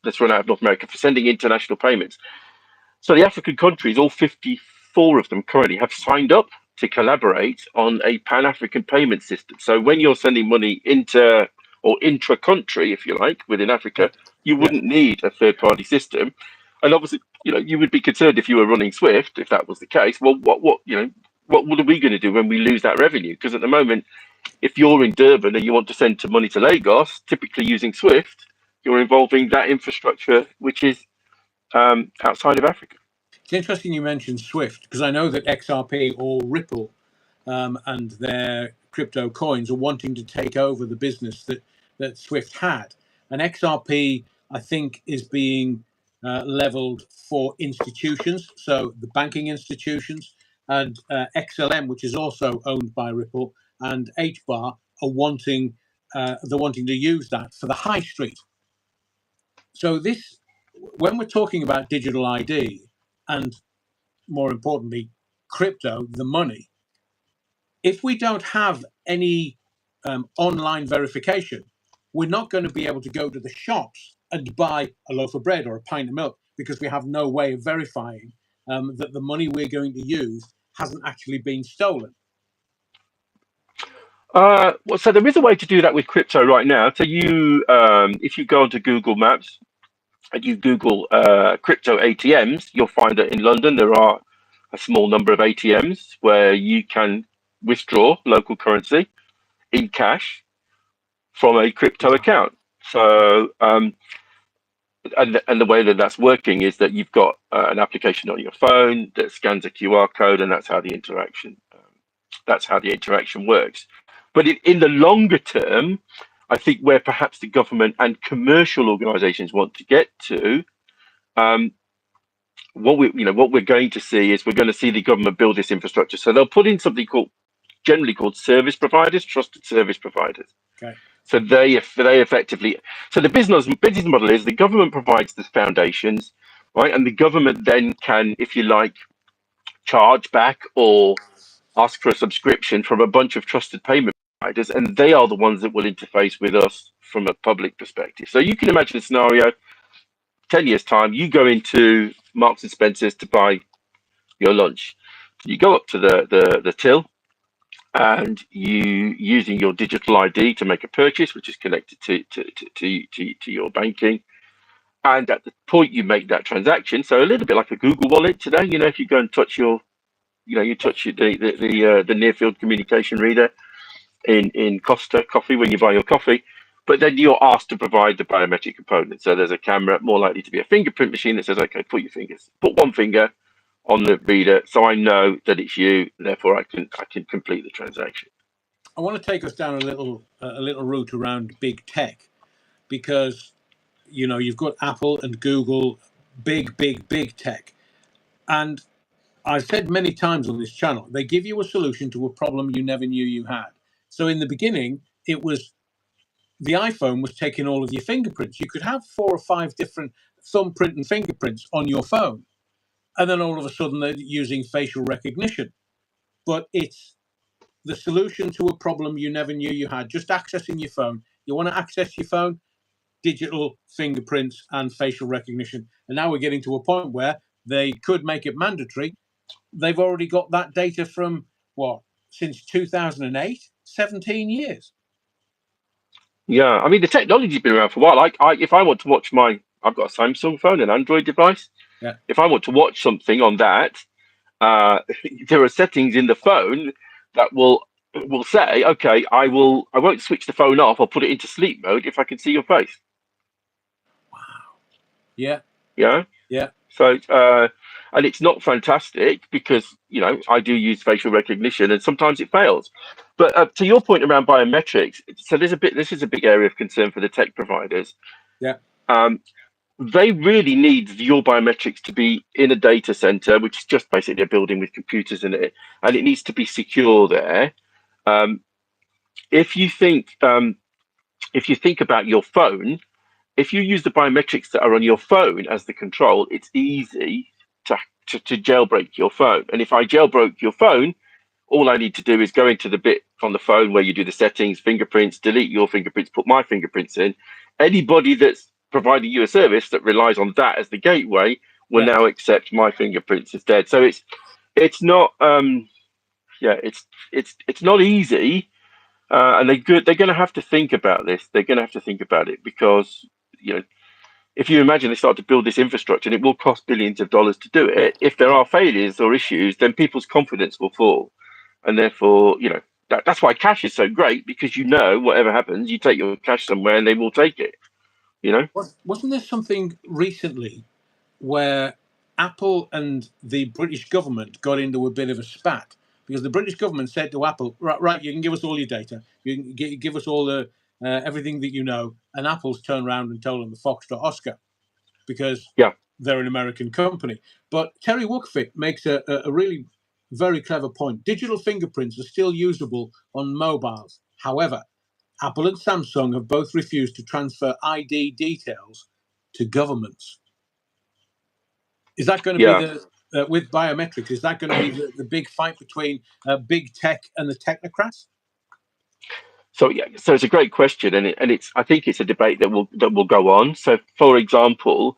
that's run out of North America for sending international payments. So the African countries, all 54 of them currently, have signed up to collaborate on a Pan-African payment system. So when you're sending money intra-country, if you like, within Yeah, Africa, you yeah. wouldn't need a third-party system. And obviously, you would be concerned if you were running SWIFT, if that was the case. Well, what are we going to do when we lose that revenue? Because at the moment, if you're in Durban and you want to send money to Lagos, typically using SWIFT, you're involving that infrastructure, which is outside of Africa. It's interesting you mentioned Swift because I know that XRP or Ripple and their crypto coins are wanting to take over the business that Swift had. And XRP, I think, is being leveled for institutions, so the banking institutions, and XLM, which is also owned by Ripple, and HBAR are wanting they're wanting to use that for the high street. So this, when we're talking about digital ID and more importantly, crypto, the money, if we don't have any online verification, we're not going to be able to go to the shops and buy a loaf of bread or a pint of milk because we have no way of verifying that the money we're going to use hasn't actually been stolen. Well, so there is a way to do that with crypto right now. So if you go onto Google Maps and you Google crypto ATMs, you'll find that in London there are a small number of ATMs where you can withdraw local currency in cash from a crypto Wow. account. So, and the way that that's working is that you've got an application on your phone that scans a QR code, and that's how the interaction works. But in the longer term, I think where perhaps the government and commercial organisations want to get to, um, what we're going to see is we're going to see the government build this infrastructure. So they'll put in something called generally called service providers, trusted service providers. Okay. So they effectively, so the business model is the government provides the foundations, right, and the government then can, if you like, charge back or ask for a subscription from a bunch of trusted payment providers, and they are the ones that will interface with us from a public perspective. So you can imagine a scenario: 10 years time, you go into Marks and Spencers to buy your lunch. You go up to the till, and you using your digital ID to make a purchase, which is connected to your banking. And at the point you make that transaction, so a little bit like a Google Wallet today, if you go and touch you Yeah. touch the near field communication reader in Costa Coffee when you buy your coffee, but then you're asked to provide the biometric component. So there's a camera, more likely to be a fingerprint machine that says, okay, put one finger on the reader, so I know that it's you. Therefore, I can complete the transaction. I want to take us down a little route around big tech, because you've got Apple and Google, big tech, and I've said many times on this channel, they give you a solution to a problem you never knew you had. So in the beginning, it was the iPhone was taking all of your fingerprints. You could have 4 or 5 different thumbprint and fingerprints on your phone, and then all of a sudden they're using facial recognition. But it's the solution to a problem you never knew you had. Just accessing your phone. You want to access your phone, digital fingerprints and facial recognition. And now we're getting to a point where they could make it mandatory. They've already got that data from what, since 2008, 17 years. Yeah, I mean the technology's been around for a while. If I want to watch I've got a Samsung phone, an Android device. Yeah. If I want to watch something on that, uh, there are settings in the phone that will say, okay, I won't switch the phone off. I'll put it into sleep mode if I can see your face. Yeah. Yeah. Yeah. So, and it's not fantastic because I do use facial recognition, and sometimes it fails. But to your point around biometrics, so this is a big area of concern for the tech providers. Yeah. Um, they really need your biometrics to be in a data center, which is just basically a building with computers in it, and it needs to be secure there. Um, if you think if you think about your phone, if you use the biometrics that are on your phone as the control, it's easy to jailbreak your phone. And if I jailbroke your phone, all I need to do is go into the bit on the phone where you do the settings, fingerprints, delete your fingerprints, put my fingerprints in. Anybody that's providing you a service that relies on that as the gateway will Yeah. now accept my fingerprints instead. So it's not it's not easy, and they're going to have to think about this. They're going to have to think about it because if you imagine they start to build this infrastructure and it will cost billions of dollars to do Yeah. it, if there are failures or issues, then people's confidence will fall. And therefore, that's why cash is so great, because whatever happens, you take your cash somewhere and they will take it. Wasn't there something recently where Apple and the British government got into a bit of a spat, because the British government said to Apple, right, you can give us all your data, you can give us all the everything that you know, and Apple's turned around and told them the Foxtrot Oscar, because Yeah, they're an American company. But Terry Wookfit makes a really very clever point. Digital fingerprints are still usable on mobiles. However, Apple and Samsung have both refused to transfer ID details to governments. Is that going to be yeah. the with biometrics? Is that going to be the big fight between big tech and the technocrats? So yeah, so it's a great question, and it's I think it's a debate that will go on. So, for example,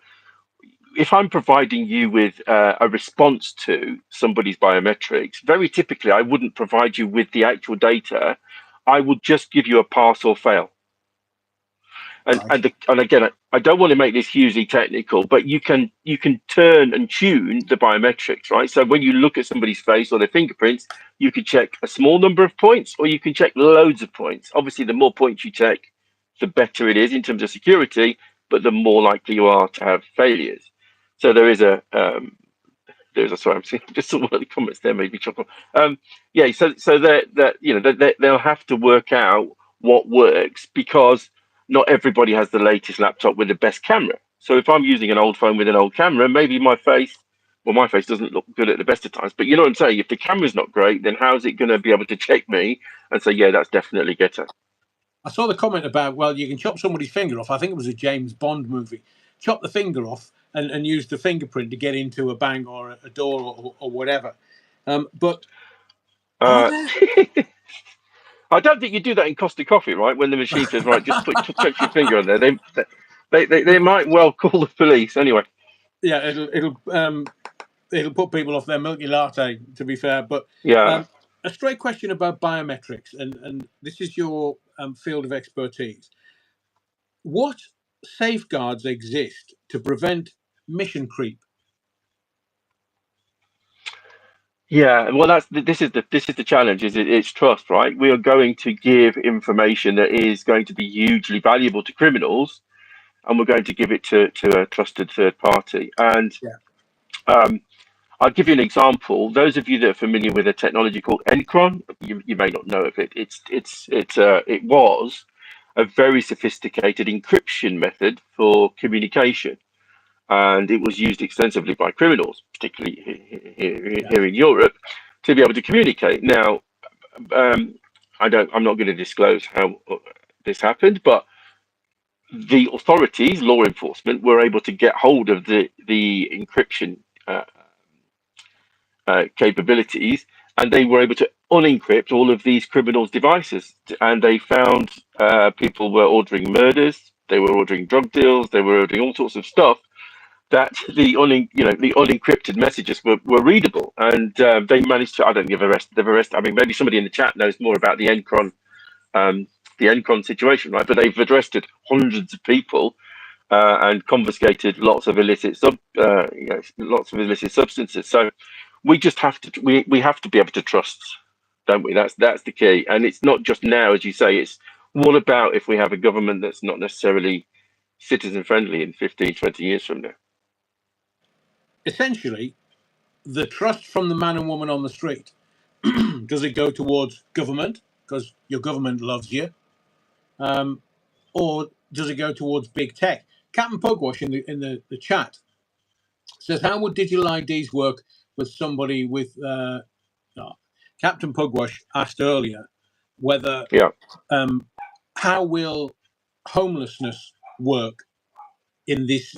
if I'm providing you with a response to somebody's biometrics, very typically I wouldn't provide you with the actual data. I would just give you a pass or fail. And Right. and again, I don't want to make this hugely technical, but you can turn and tune the biometrics, right? So when you look at somebody's face or their fingerprints, you can check a small number of points, or you can check loads of points. Obviously, the more points you check, the better it is in terms of security, but the more likely you are to have failures. So sorry, I'm seeing just some of the comments there made me chuckle. Yeah, so they'll have to work out what works, because not everybody has the latest laptop with the best camera. So if I'm using an old phone with an old camera, maybe my face well, my face doesn't look good at the best of times, but you know what I'm saying? If the camera's not great, then how's it going to be able to check me and say, yeah, that's definitely Ghetto? I saw the comment about, well, you can chop somebody's finger off. I think it was a James Bond movie. Chop the finger off and use the fingerprint to get into a bank or a door or whatever. But are Uh, there? I don't think you do that in Costa Coffee, right? When the machine says, right, just touch your finger on there, they might well call the police anyway. Yeah, it'll put people off their milky latte. To be fair, but Yeah. um, a straight question about biometrics, and this is your field of expertise. What safeguards exist to prevent mission creep? Yeah, well, this is the challenge. It's trust, right? We are going to give information that is going to be hugely valuable to criminals, and we're going to give it to a trusted third party. And Yeah, um, I'll give you an example. Those of you that are familiar with a technology called Encron, you may not know of it. It was a very sophisticated encryption method for communication, and it was used extensively by criminals, particularly yeah. here in Europe, to be able to communicate. Now, um, I'm not going to disclose how this happened, but the authorities, law enforcement, were able to get hold of the encryption uh, capabilities, and they were able to unencrypt all of these criminals' devices. And they found people were ordering murders, they were ordering drug deals, they were ordering all sorts of stuff that the unencrypted messages were readable, and they managed to. I don't think they've arrested. I mean, maybe somebody in the chat knows more about um, the Encron situation, right? But they've arrested hundreds of people and confiscated lots of lots of illicit substances. So we just have to we have to be able to trust, don't we? That's the key, and it's not just now, as you say. It's what about if we have a government that's not necessarily citizen friendly in 15, 20 years from now? Essentially, the trust from the man and woman on the street. Does it go towards government because your government loves you, um, or does it go towards big tech? Captain Pugwash in the chat says, "How would digital IDs work with somebody with?" No. Captain Pugwash asked earlier whether Yeah. um, how will homelessness work in this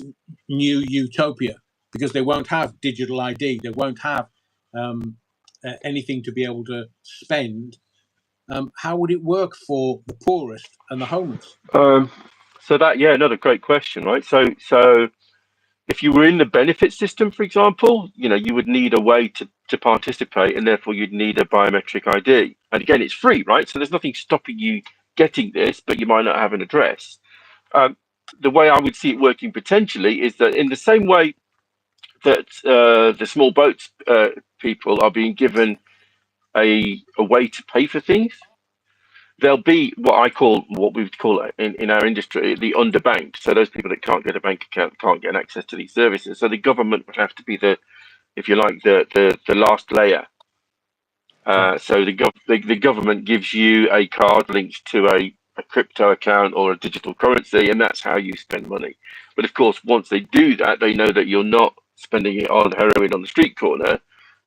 new utopia, because they won't have digital ID, they won't have um, anything to be able to spend. How would it work for the poorest and the homeless? Um, so that yeah, another great question, right? So if you were in the benefit system, for example, you would need a way to participate, and therefore you'd need a biometric ID. And again, it's free, right? So there's nothing stopping you getting this, but you might not have an address. Um, the way I would see it working potentially is that in the same way that the small boats people are being given a way to pay for things, there'll be what we would call in our industry the underbanked. So those people that can't get a bank account, can't get access to these services. So the government would have to be if you like, the last layer. Yeah, So the government gives you a card linked to a crypto account or a digital currency, and that's how you spend money. But of course, once they do that, they know that you're not spending it on heroin on the street corner.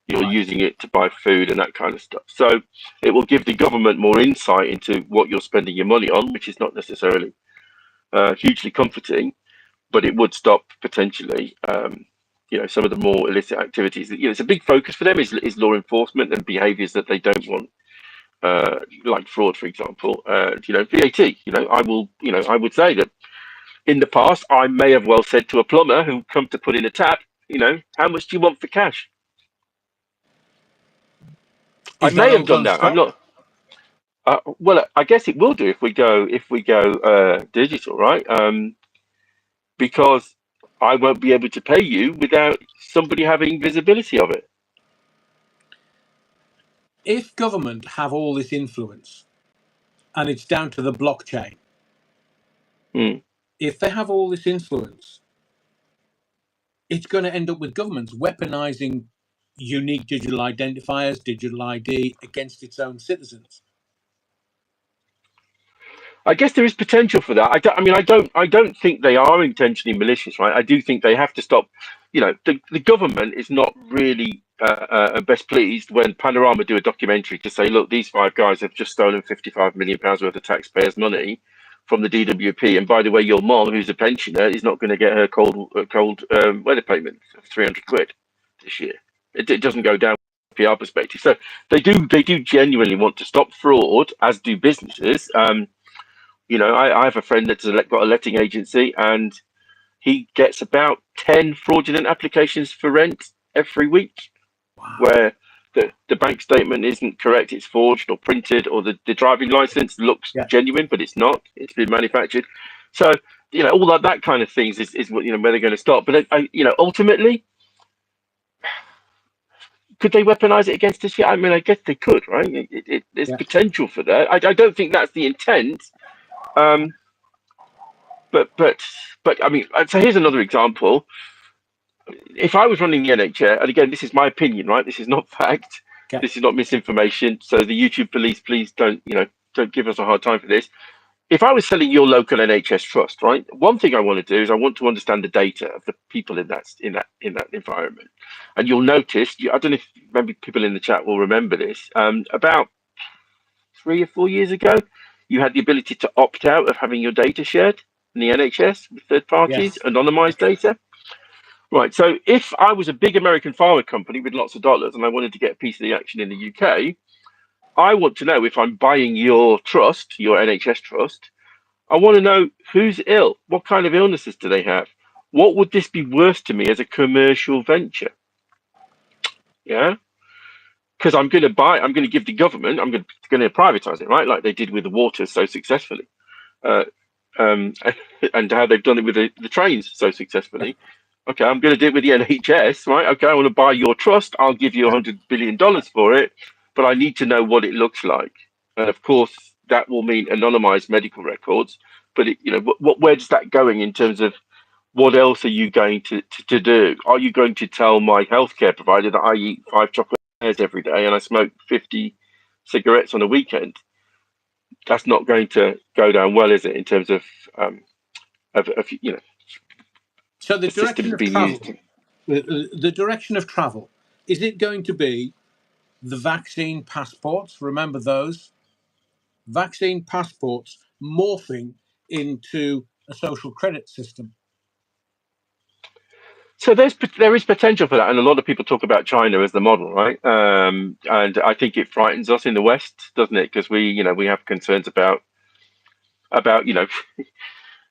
You're right. using it to buy food and that kind of stuff. So it will give the government more insight into what you're spending your money on, which is not necessarily hugely comforting, but it would stop potentially, some of the more illicit activities. It's a big focus for them is law enforcement and behaviours that they don't want, like fraud, for example. VAT. I would say that in the past, I may have well said to a plumber who come to put in a tap, how much do you want for cash? I Is that may all have done going to that. I'm stop? not. Well, I guess it will do if we go digital, right? Because I won't be able to pay you without somebody having visibility of it. If government have all this influence and it's down to the blockchain, Mm. if they have all this influence, it's going to end up with governments weaponizing unique digital identifiers, digital ID against its own citizens. I guess there is potential for that. I don't think they are intentionally malicious, right? I do think they have to stop. The government is not really best pleased when Panorama do a documentary to say, look, these five guys have just stolen £55 million worth of taxpayers' money from the DWP, and by the way, your mom, who's a pensioner, is not going to get her cold weather payment of £300 this year. It doesn't go down from a PR perspective. So they do genuinely want to stop fraud, as do businesses. I have a friend that's got a letting agency, and he gets about 10 fraudulent applications for rent every week, Wow. where the bank statement isn't correct, it's forged or printed, or the driving license looks Yeah. genuine, but it's not, it's been manufactured. So, all that kind of things is what, where they're going to stop. But, ultimately, could they weaponize it against us? Yeah, I mean, I guess they could, right? There's Yeah. potential for that. I don't think that's the intent. Um, but I mean, so here's another example. If I was running the NHS, and again, this is my opinion, right? This is not fact. Okay. This is not misinformation. So the YouTube police, please don't give us a hard time for this. If I was selling your local NHS trust, right? One thing I want to do is I want to understand the data of the people in that environment. And you'll notice, I don't know if maybe people in the chat will remember this. About 3 or 4 years ago, you had the ability to opt out of having your data shared in the NHS with third parties, Yes. anonymized data. Right. So if I was a big American pharma company with lots of dollars and I wanted to get a piece of the action in the UK, I want to know if I'm buying your trust, your NHS trust, I want to know who's ill, what kind of illnesses do they have? What would this be worth to me as a commercial venture? Yeah. Because I'm going to give the government, I'm going to privatize it, right? Like they did with the water so successfully. Uh, um, and how they've done it with the trains so Yeah. successfully. Okay, I'm going to do it with the NHS, right? Okay, I want to buy your trust. I'll give you Yeah. $100 billion for it, but I need to know what it looks like. And of course, that will mean anonymized medical records. But where does that going in terms of what else are you going to do? Are you going to tell my healthcare provider that I eat 5 chocolate every day and I smoke 50 cigarettes on a weekend? That's not going to go down well, is it? In terms of So the a system direction of being used. travel, the direction of travel, is it going to be the vaccine passports? Remember those vaccine passports morphing into a social credit system? So there is potential for that, and a lot of people talk about China as the model, right? And I think it frightens us in the West, doesn't it? Because we have concerns about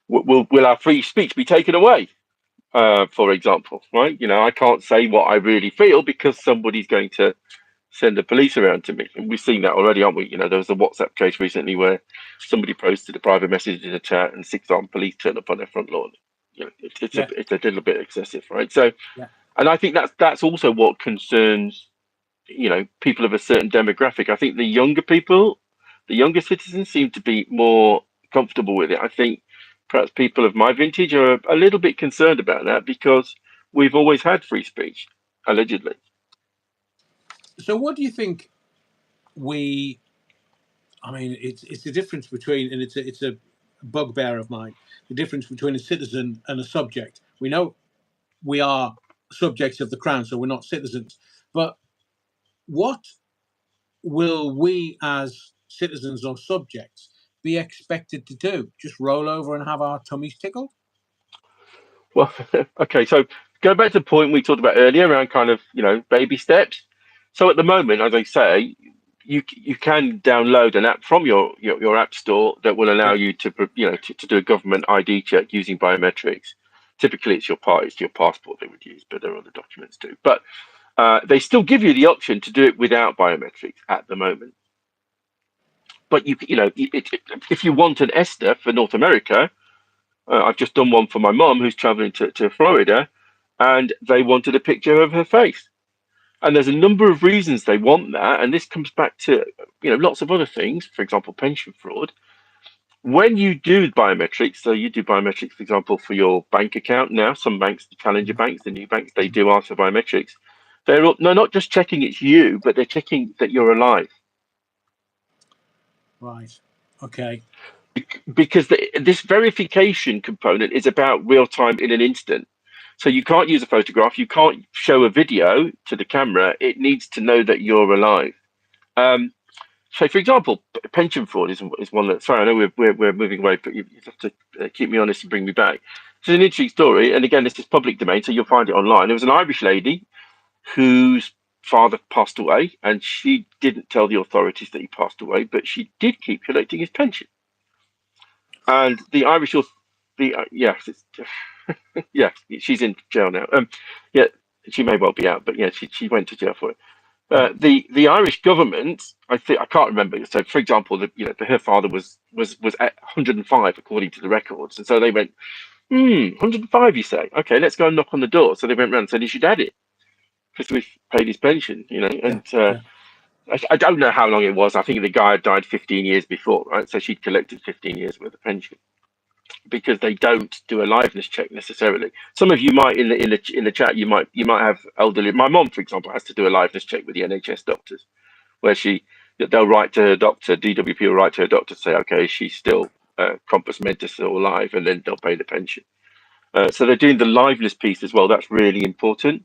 will our free speech be taken away? For example, right? I can't say what I really feel because somebody's going to send the police around to me. And we've seen that already, aren't we? There was a WhatsApp case recently where somebody posted a private message in a chat and six armed police turned up on their front lawn. Yeah. It's a little bit excessive, right? So, Yeah. and I think that's also what concerns, people of a certain demographic. I think the younger citizens seem to be more comfortable with it. I think perhaps people of my vintage are a little bit concerned about that because we've always had free speech, allegedly. So what do you think we? I mean, it's the difference between, and it's a bugbear of mine. The difference between a citizen and a subject. We know we are subjects of the crown, so we're not citizens. But what will we, as citizens or subjects, be expected to do? Just roll over and have our tummies tickled? Well, okay, so go back to the point we talked about earlier around kind of, baby steps. So at the moment, as I say, you can download an app from your app store that will allow Yeah. you to do a government ID check using biometrics. Typically, it's your passport they would use, but there are other documents too. But they still give you the option to do it without biometrics at the moment. But if you want an ESTA for North America, I've just done one for my mum who's traveling to Florida, and they wanted a picture of her face. And there's a number of reasons they want that, and this comes back to lots of other things. For example, pension fraud. When you do biometrics, so you do biometrics, for example, for your bank account now. Some banks, the challenger banks, the new banks, they do ask for biometrics. They're not just checking it's you, but they're checking that you're alive. Right. Okay. because this verification component is about real time in an instant. So you can't use a photograph, you can't show a video to the camera. It needs to know that you're alive. Um, so, for example, pension fraud is one that. Sorry, I know we're moving away, but you have to keep me honest and bring me back. It's an interesting story, and again, this is public domain, so you'll find it online. There was an Irish lady whose father passed away, and she didn't tell the authorities that he passed away, but she did keep collecting his pension. And the Irish, yes, yeah, she's in jail now. Yeah, she may well be out, but yeah, she went to jail for it. Right. The Irish government, I can't remember. So, for example, her father was at 105 according to the records, and so they went, 105, you say? Okay, let's go and knock on the door. So they went round and said, "Is your dad it? Because we've paid his pension, Yeah. And Yeah. I don't know how long it was. I think the guy had died 15 years before, right? So she'd collected 15 years worth of pension because they don't do a liveness check necessarily. Some of you might in the chat you might have elderly. My mom, for example, has to do a liveness check with the NHS doctors, where they'll write to her doctor. DWP will write to her doctor to say, okay, she's still compos mentis or alive, and then they'll pay the pension. So they're doing the liveness piece as well. That's really important.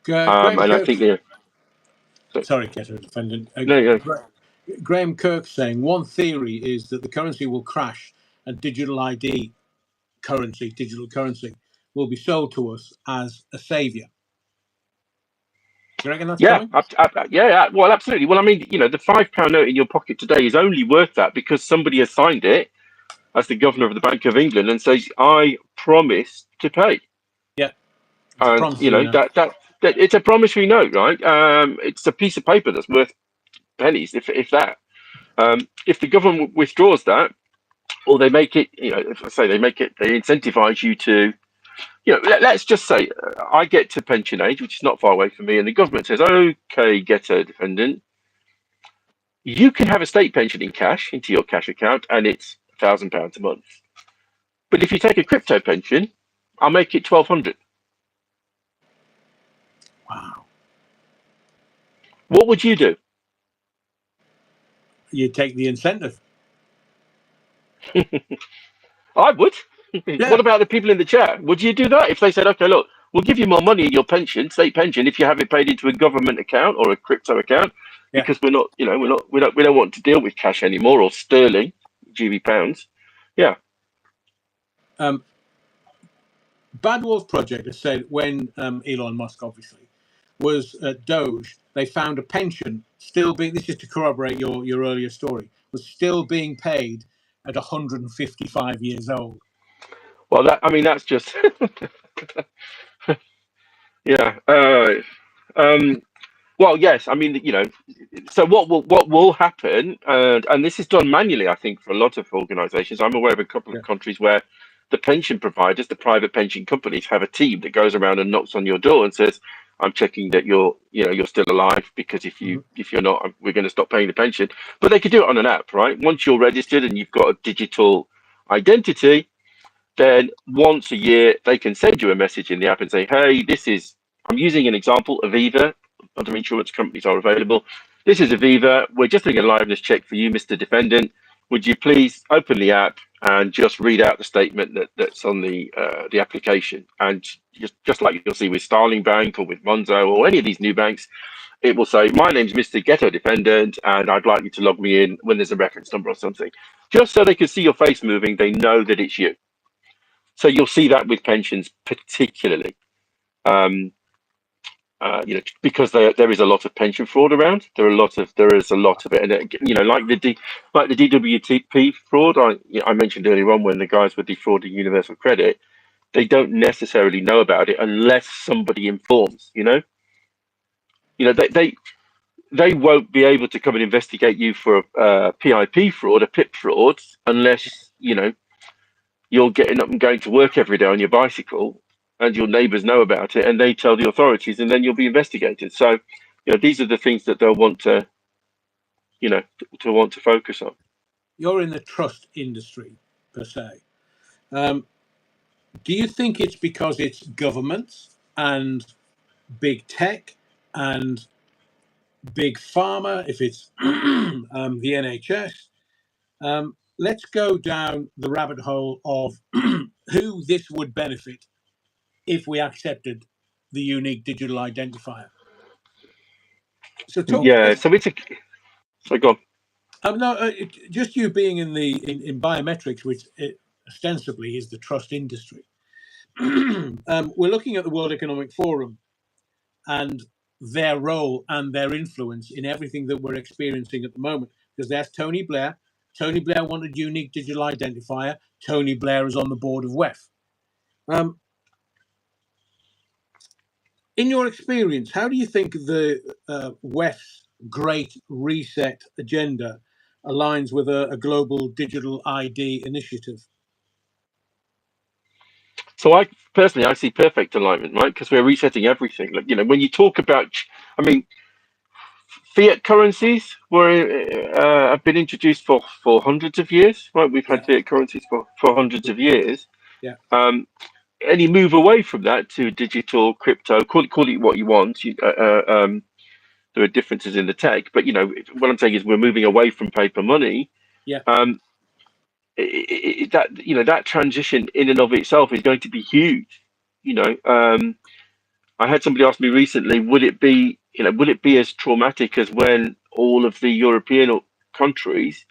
Graham And I Kirk. think they're Sorry, Ketter, defendant. no, no. Graham Kirk saying one theory is that the currency will crash and digital ID digital currency, will be sold to us as a savior. Do you reckon that's Yeah, coming? yeah. Well, absolutely. Well, I mean, the £5 note in your pocket today is only worth that because somebody has signed it as the governor of the Bank of England and says, "I promise to pay." Yeah, it's a And promissory note. that it's a promissory note, right? It's a piece of paper that's worth pennies, if that. If the government withdraws that, or they make it, if I say they make it, they incentivize you to, let's just say I get to pension age, which is not far away from me, and the government says, "Okay, get a defendant. You can have a state pension in cash into your cash account, and it's £1,000 a month. But if you take a crypto pension, I'll make it 1,200. Wow. What would you do? You take the incentive. I would. What Yeah, about the people in the chat? Would you do that if they said, "Okay, look, we'll give you more money in your pension, state pension, if you have it paid into a government account or a crypto account, yeah. because we don't want to deal with cash anymore or sterling, GB pounds." Yeah. Bad Wolf Project has said when Elon Musk obviously was at Doge, they found a pension still being. This is to corroborate your earlier story. Was still being paid at 155 years old. Well, that's just yeah. Um, Well, yes. I mean, so what will happen, and this is done manually, I think, for a lot of organisations. I'm aware of a couple Yeah. of countries where the pension providers, the private pension companies, have a team that goes around and knocks on your door and says, "I'm checking that you're still alive, because if you're not, we're going to stop paying the pension." But they could do it on an app, right? Once you're registered and you've got a digital identity, then once a year they can send you a message in the app and say, "Hey, I'm using an example, Aviva, other insurance companies are available. This is Aviva. We're just doing a liveness check for you, Mr. Defendant. Would you please open the app and just read out the statement that's on the application?" And just like you'll see with Starling Bank or with Monzo or any of these new banks, it will say, "My name's Mr. Ghetto Defendant, and I'd like you to log me in," when there's a reference number or something. Just so they can see your face moving, they know that it's you. So you'll see that with pensions particularly, um, because there is a lot of pension fraud around. There is a lot of it, and like the DWP fraud I mentioned earlier on, when the guys were defrauding Universal Credit, they don't necessarily know about it unless somebody informs. They won't be able to come and investigate you for a PIP fraud, a PIP fraud, unless you're getting up and going to work every day on your bicycle, and your neighbours know about it and they tell the authorities, and then you'll be investigated. So, these are the things that they'll want to focus on. You're in the trust industry per se. Do you think it's because it's governments and big tech and big pharma, if it's the NHS? Let's go down the rabbit hole of who this would benefit if we accepted the unique digital identifier. So talk. Yeah, so it's a. So go on. No, just you being in biometrics, which ostensibly is the trust industry. We're looking at the World Economic Forum and their role and their influence in everything that we're experiencing at the moment. Because there's Tony Blair. Tony Blair wanted unique digital identifier. Tony Blair is on the board of WEF. In your experience, how do you think the WEF's Great Reset agenda aligns with a global digital ID initiative? So I personally, I see perfect alignment, right? Because we're resetting everything. Like, when you talk about, I mean, fiat currencies have been introduced for hundreds of years, right? We've Yeah, had fiat currencies for hundreds of years. yeah, Any move away from that to digital crypto, call it what you want. There are differences in the tech, but what I'm saying is we're moving away from paper money. yeah, Um, that transition in and of itself is going to be huge. I had somebody ask me recently, would it be as traumatic as when all of the European countries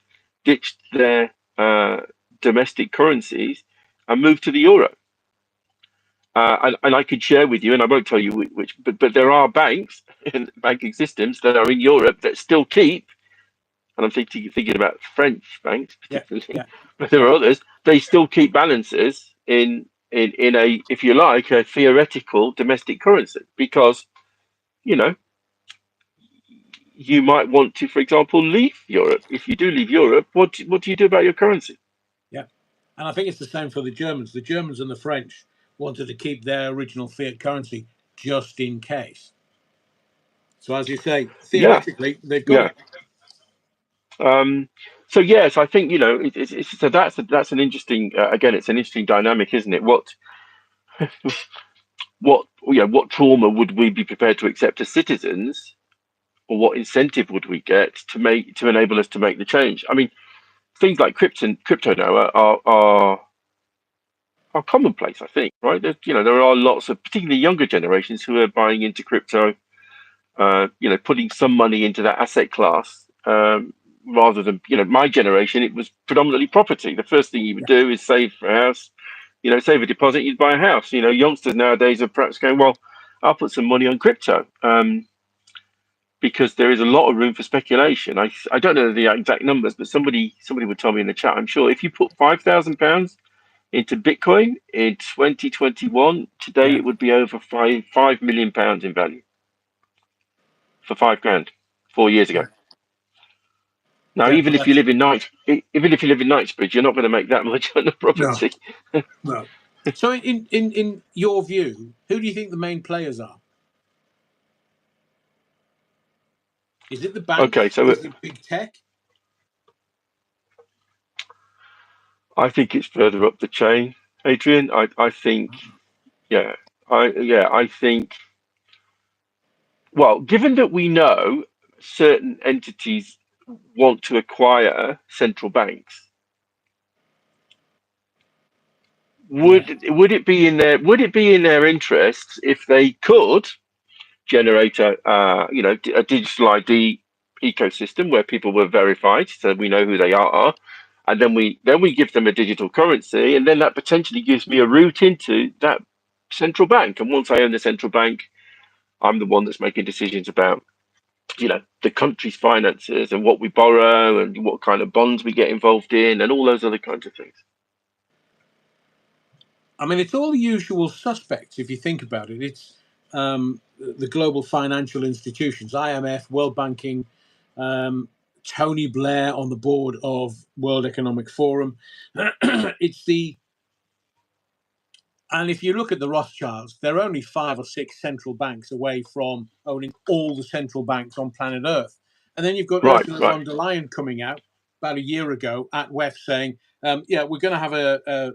ditched their domestic currencies and moved to the euro? And I could share with you, and I won't tell you which, but there are banks and banking systems that are in Europe that still keep, and I'm thinking about French banks yeah, particularly, yeah, but there yeah, are others. They still keep balances in a, if you like, a theoretical domestic currency because you know you might want to, for example, leave Europe. If you do leave Europe, what do you do about your currency? yeah. And I think it's the same for the Germans. The Germans and the French wanted to keep their original fiat currency just in case. So, as you say, Yeah, theoretically, they've got yeah. it. So yes, I think so that's an interesting again, it's an interesting dynamic, isn't it? What trauma would we be prepared to accept as citizens, or what incentive would we get to enable us to make the change? I mean, things like crypto now are commonplace, I think, right? There are lots of particularly younger generations who are buying into crypto, putting some money into that asset class. Rather than my generation, it was predominantly property. The first thing you would Yeah, do is save for a house, save a deposit, you'd buy a house. Youngsters nowadays are perhaps going, well, I'll put some money on crypto, because there is a lot of room for speculation. I don't know the exact numbers, but somebody would tell me in the chat. I'm sure if you put £5,000 into Bitcoin in 2021, today yeah, it would be over £5 million in value for 5 grand 4 years ago. yeah, Now, yeah. But that's even if you live in Knightsbridge, you're not going to make that much on the no, property. no. So, in your view, who do you think the main players are? Is it the Okay, banks? so Is it big tech? I think it's further up the chain, Adrian. I think, yeah, I think. Well, given that we know certain entities want to acquire central banks, Yeah, would it be in their interests if they could generate a digital ID ecosystem where people were verified, so we know who they are, and then we give them a digital currency, and then that potentially gives me a route into that central bank. And once I own the central bank, I'm the one that's making decisions about the country's finances and what we borrow and what kind of bonds we get involved in and all those other kinds of things. I mean, it's all the usual suspects if you think about it. It's the global financial institutions, IMF, World Banking, um, Tony Blair on the board of World Economic Forum. It's the And if you look at the Rothschilds, they're only 5 or 6 central banks away from owning all the central banks on planet Earth. And then you've got Right, Ursula right. von der Leyen coming out about a year ago at WEF saying, yeah, we're going to have a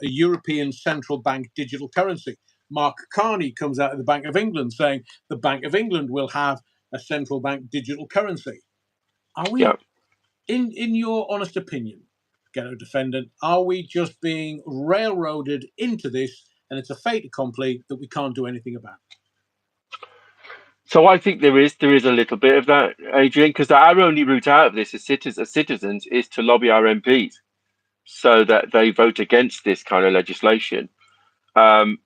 European central bank digital currency. Mark Carney comes out of the Bank of England saying the Bank of England will have a central bank digital currency. Are Yeah. we? in your honest opinion, ghetto defendant, are we just being railroaded into this, and it's a fait accompli that we can't do anything about? So I think there is a little bit of that, Adrian, because our only route out of this as citizens is to lobby our MPs so that they vote against this kind of legislation. Um,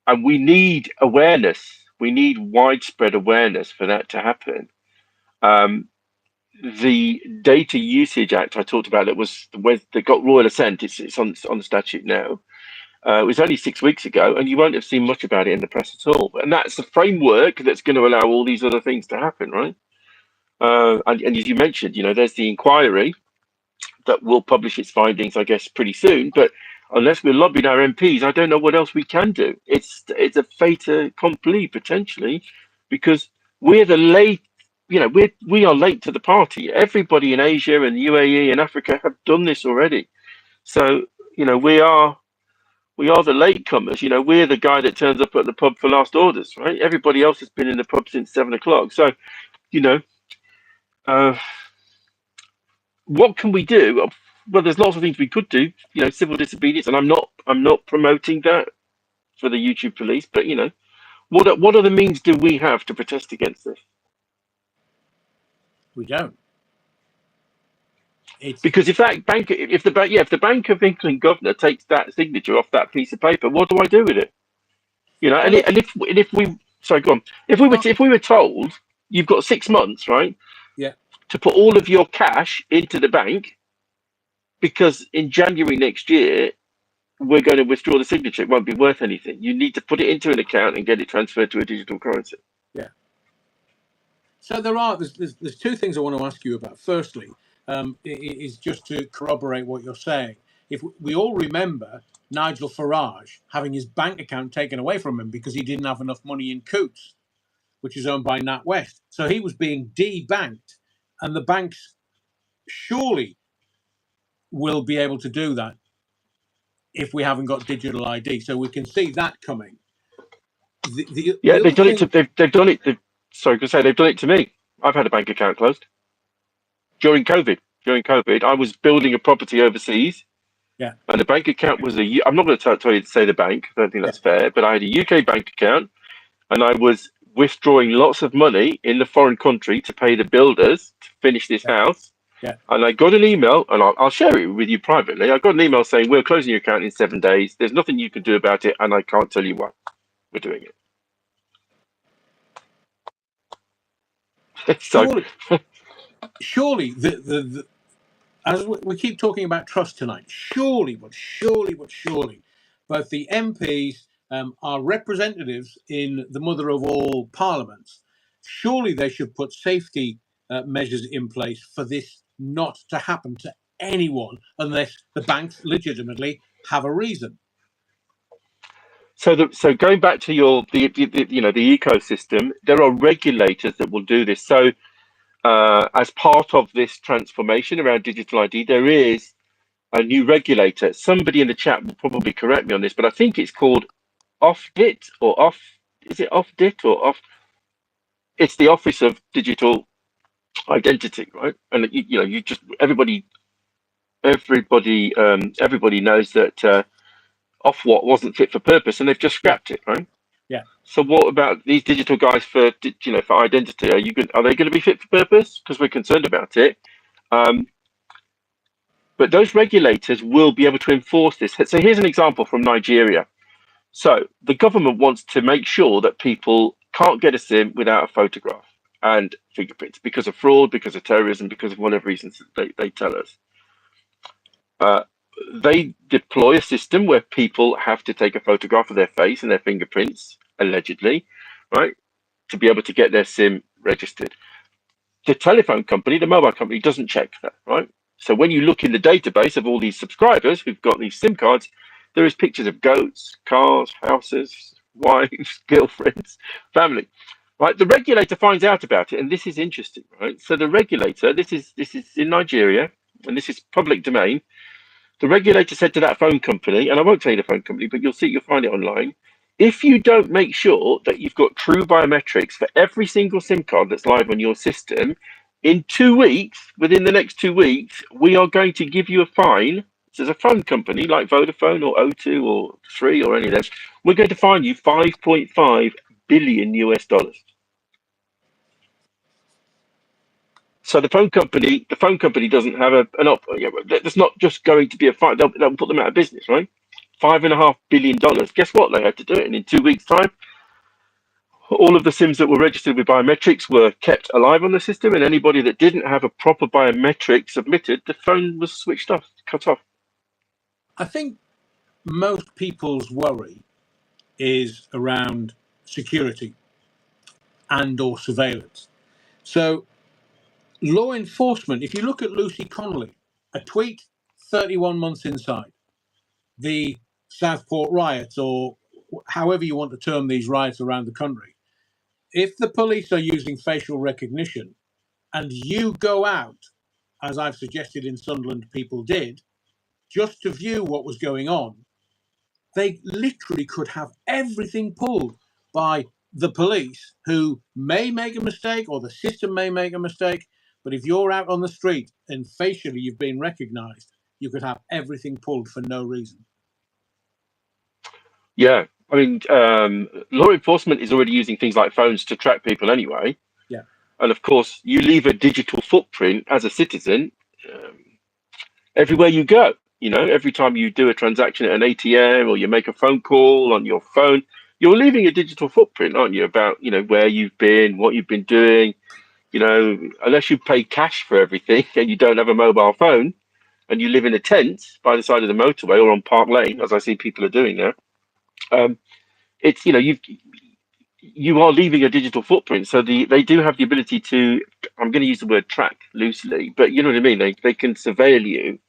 and we need awareness. We need widespread awareness for that to happen. Um, the Data Usage Act I talked about that got royal assent. It's on the statute now. It was only 6 weeks ago, and you won't have seen much about it in the press at all. And that's the framework that's going to allow all these other things to happen, right? And as you mentioned, there's the inquiry that will publish its findings, I guess, pretty soon. But unless we're lobbying our MPs, I don't know what else we can do. It's a fait accompli potentially, because we're the late. We are late to the party. Everybody in Asia and the UAE and Africa have done this already. So we are the latecomers. We're the guy that turns up at the pub for last orders, right? Everybody else has been in the pub since 7 o'clock. So, you know, uh, what can we do? Well, there's lots of things we could do. Civil disobedience, and I'm not promoting that for the YouTube police, but what other means do we have to protest against this? We don't. Because if the Bank of England governor takes that signature off that piece of paper, what do I do with it? Well, If we sorry, go on. If we were told you've got 6 months, right? Yeah. To put all of your cash into the bank, because in January next year we're going to withdraw the signature. It won't be worth anything. You need to put it into an account and get it transferred to a digital currency. Yeah. So there's two things I want to ask you about. Firstly, is just to corroborate what you're saying. If we all remember Nigel Farage having his bank account taken away from him because he didn't have enough money in Coutts, which is owned by NatWest. So he was being debanked, and the banks surely will be able to do that if we haven't got digital ID. So we can see that coming. The They've other done it. thing, They've done it. They've done it to me. I've had a bank account closed during COVID. During COVID, I was building a property overseas. Yeah. And the bank account was I'm not going to tell you to say the bank. I don't think that's fair. But I had a UK bank account, and I was withdrawing lots of money in the foreign country to pay the builders to finish this house. Yeah. And I got an email, and I'll share it with you privately. I got an email saying, we're closing your account in 7 days. There's nothing you can do about it, and I can't tell you why we're doing it. Surely the as we keep talking about trust tonight, surely, both the MPs are representatives in the mother of all parliaments. Surely they should put safety measures in place for this not to happen to anyone unless the banks legitimately have a reason. So going back to the ecosystem, there are regulators that will do this. So as part of this transformation around digital ID, there is a new regulator. Somebody in the chat will probably correct me on this, but I think it's called OFDIT or off. Is it OFDIT or off? It's the Office of Digital Identity, right? And you just everybody knows that Ofwat wasn't fit for purpose, and they've just scrapped it, right? Yeah. So what about these digital guys for identity? Are they going to be fit for purpose? Because we're concerned about it. But those regulators will be able to enforce this. So here's an example from Nigeria. So the government wants to make sure that people can't get a SIM without a photograph and fingerprints because of fraud, because of terrorism, because of whatever reasons they tell us. They deploy a system where people have to take a photograph of their face and their fingerprints, allegedly, right, to be able to get their SIM registered. The telephone company, the mobile company, doesn't check that, right? So when you look in the database of all these subscribers who've got these SIM cards, there is pictures of goats, cars, houses, wives, girlfriends, family, right? The regulator finds out about it, and this is interesting, right? So the regulator, this is in Nigeria, and this is public domain. The regulator said to that phone company, and I won't tell you the phone company, but you'll find it online. If you don't make sure that you've got true biometrics for every single SIM card that's live on your system, In 2 weeks, within the next 2 weeks, we are going to give you a fine. So as a phone company like Vodafone or O2 or Three or any of them, we're going to fine you 5.5 billion US dollars. So the phone company doesn't have that's not just going to be a fine. They'll put them out of business, right? $5.5 billion. Guess what? They had to do it, and in 2 weeks' time, all of the SIMs that were registered with biometrics were kept alive on the system, and anybody that didn't have a proper biometric submitted, the phone was switched off, cut off. I think most people's worry is around security and or surveillance. So law enforcement, if you look at Lucy Connolly, a tweet 31 months inside, the Southport riots, or however you want to term these riots around the country, if the police are using facial recognition and you go out, as I've suggested in Sunderland people did, just to view what was going on, they literally could have everything pulled by the police, who may make a mistake or the system may make a mistake. But if you're out on the street and facially you've been recognized, you could have everything pulled for no reason. Yeah, I mean, law enforcement is already using things like phones to track people anyway. Yeah. And of course, you leave a digital footprint as a citizen um, everywhere you go. You know, every time you do a transaction at an ATM or you make a phone call on your phone, you're leaving a digital footprint, aren't you? About, where you've been, what you've been doing. Unless you pay cash for everything and you don't have a mobile phone and you live in a tent by the side of the motorway or on Park Lane, as I see people are doing now, it's you are leaving a digital footprint. So they do have the ability to, I'm going to use the word track loosely, but you know what I mean. They can surveil you,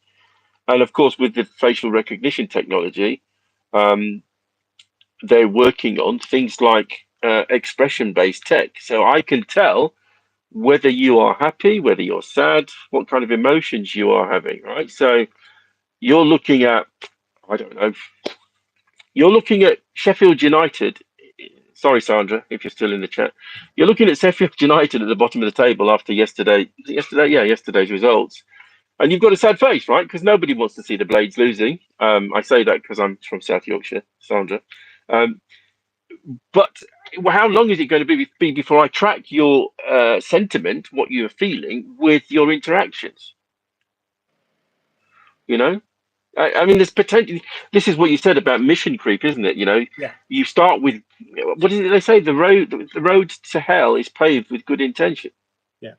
and of course with the facial recognition technology, um, they're working on things like expression based tech. So I can tell whether you are happy, whether you're sad, what kind of emotions you are having, right? So you're looking at, I don't know, you're looking at Sheffield United. Sorry, Sandra, if you're still in the chat. You're looking at Sheffield United at the bottom of the table after yesterday's results. And you've got a sad face, right? Because nobody wants to see the Blades losing. I say that because I'm from South Yorkshire, Sandra. Um, but how long is it going to be before I track your sentiment, what you're feeling, with your interactions? You know, I mean, there's potential. This is what you said about mission creep, isn't it? Yeah. You start with, what is it they say? The road to hell is paved with good intention. Yeah.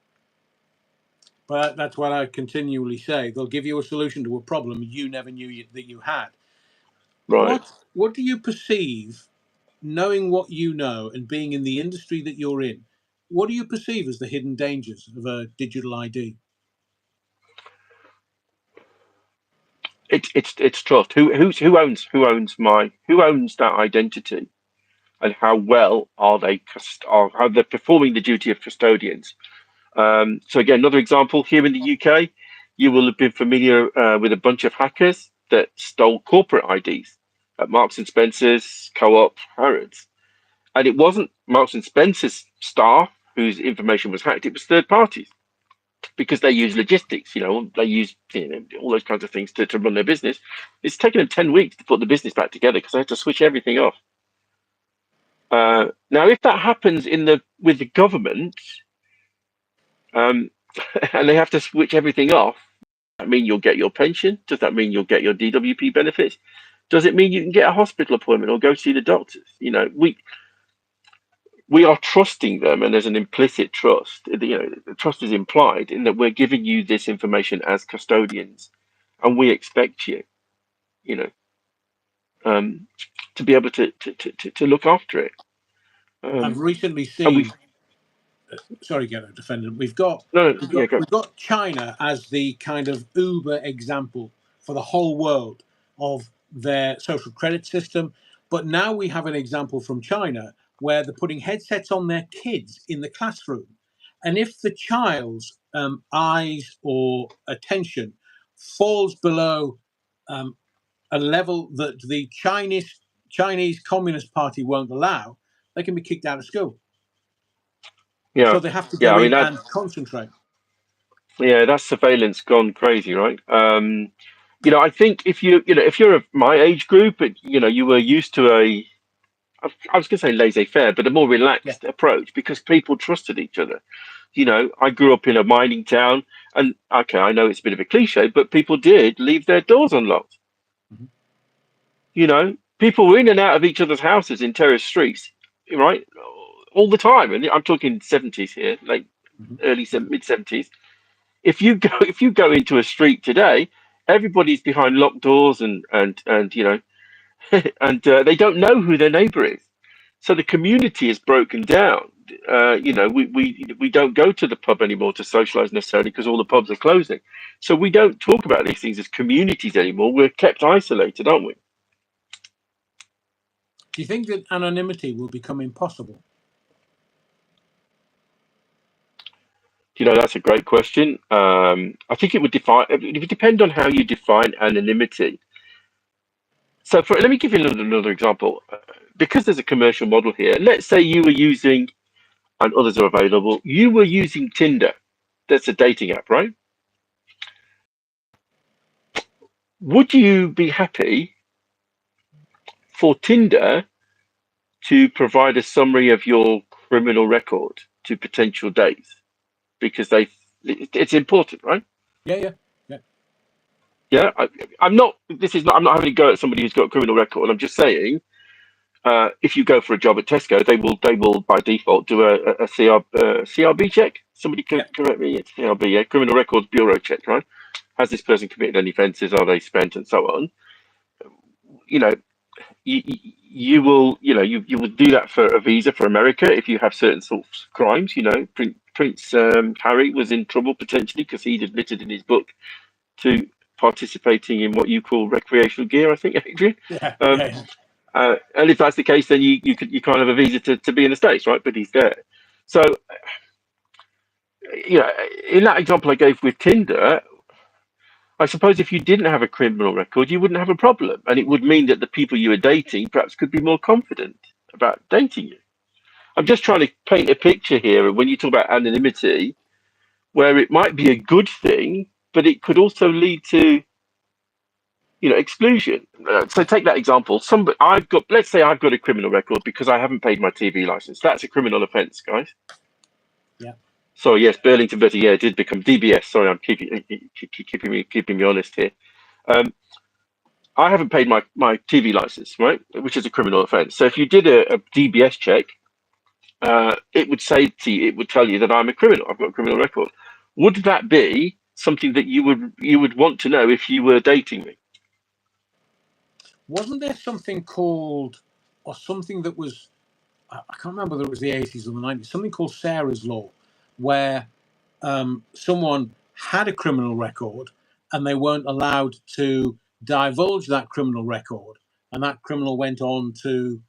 But that's what I continually say. They'll give you a solution to a problem you never knew that you had. Right. What do you perceive, knowing what you know and being in the industry that you're in, what do you perceive as the hidden dangers of a digital ID? It's trust. Who owns that identity, and how well are how they're performing the duty of custodians. So again, another example here in the UK, you will have been familiar with a bunch of hackers that stole corporate IDs at Marks and Spencer's, Co-op, Harrods, and it wasn't Marks and Spencer's staff whose information was hacked; it was third parties, because they use logistics. They use all those kinds of things to run their business. It's taken them 10 weeks to put the business back together because they had to switch everything off. Now, if that happens with the government, um, and they have to switch everything off, does that mean you'll get your pension? Does that mean you'll get your DWP benefits? Does it mean you can get a hospital appointment or go see the doctors? We are trusting them, and there's an implicit trust. The trust is implied in that we're giving you this information as custodians, and we expect you, you know, um, to be able to look after it. I've recently And we seen, sorry, Gerard, defendant. We've got no, we've yeah, got go. we've got China as the kind of Uber example for the whole world of their social credit system, but now we have an example from China where they're putting headsets on their kids in the classroom, and if the child's eyes or attention falls below um, a level that the Chinese Communist Party won't allow, they can be kicked out of school. Yeah, So they have to yeah. go I mean in that. and concentrate. Yeah, that's surveillance gone crazy, right? I think if you're of my age group, you were used to I was going to say laissez-faire, but a more Yeah. relaxed approach because people trusted each other. I grew up in a mining town, and okay, I know it's a bit of a cliche, but people did leave their doors unlocked. Hmm. People were in and out of each other's houses in terrace streets, right, all the time. And I'm talking 70s here, like Hmm. early Yeah. mid 70s. If you go into a street today, everybody's behind locked doors and and they don't know who their neighbor is. So the community is broken down. We don't go to the pub anymore to socialize necessarily because all the pubs are closing. So we don't talk about these things as communities anymore. We're kept isolated, aren't we? Do you think that anonymity will become impossible? That's a great question. I think it would depend on how you define anonymity. So let me give you another example. Because there's a commercial model here, let's say you were using, and others are available, you were using Tinder. That's a dating app, right? Would you be happy for Tinder to provide a summary of your criminal record to potential dates? Because it's important, right? Yeah, yeah, yeah, Yeah, I'm not. This is not. I'm not having a go at somebody who's got a criminal record. I'm just saying, if you go for a job at Tesco, they will by default do a CRB check. Somebody yeah. correct me. It's CRB, yeah, Criminal Records Bureau check, right? Has this person committed any offences? Are they spent, and so on? You know, you will do that for a visa for America if you have certain sorts of crimes. Prince Harry was in trouble potentially because he'd admitted in his book to participating in what you call recreational gear. I think, Adrian. Yeah, Um, yeah, and if that's the case, then you can't have a visa to be in the States, right? But he's there. So in that example I gave with Tinder, I suppose if you didn't have a criminal record, you wouldn't have a problem, and it would mean that the people you were dating perhaps could be more confident about dating you. I'm just trying to paint a picture here when you talk about anonymity, where it might be a good thing, but it could also lead to exclusion. So take that example. Let's say I've got a criminal record because I haven't paid my TV license. That's a criminal offence, guys. yeah. So yes, Burlington Betty, yeah, it did become DBS. Sorry, I'm keeping me honest here. Um, I haven't paid my TV license, right, which is a criminal offence. So if you did a DBS check, it would tell you that I'm a criminal. I've got a criminal record. Would that be something that you would want to know if you were dating me? Wasn't there something called, or something that was, I can't remember whether it was the 80s or the 90s, something called Sarah's Law, where someone had a criminal record and they weren't allowed to divulge that criminal record, and that criminal went on to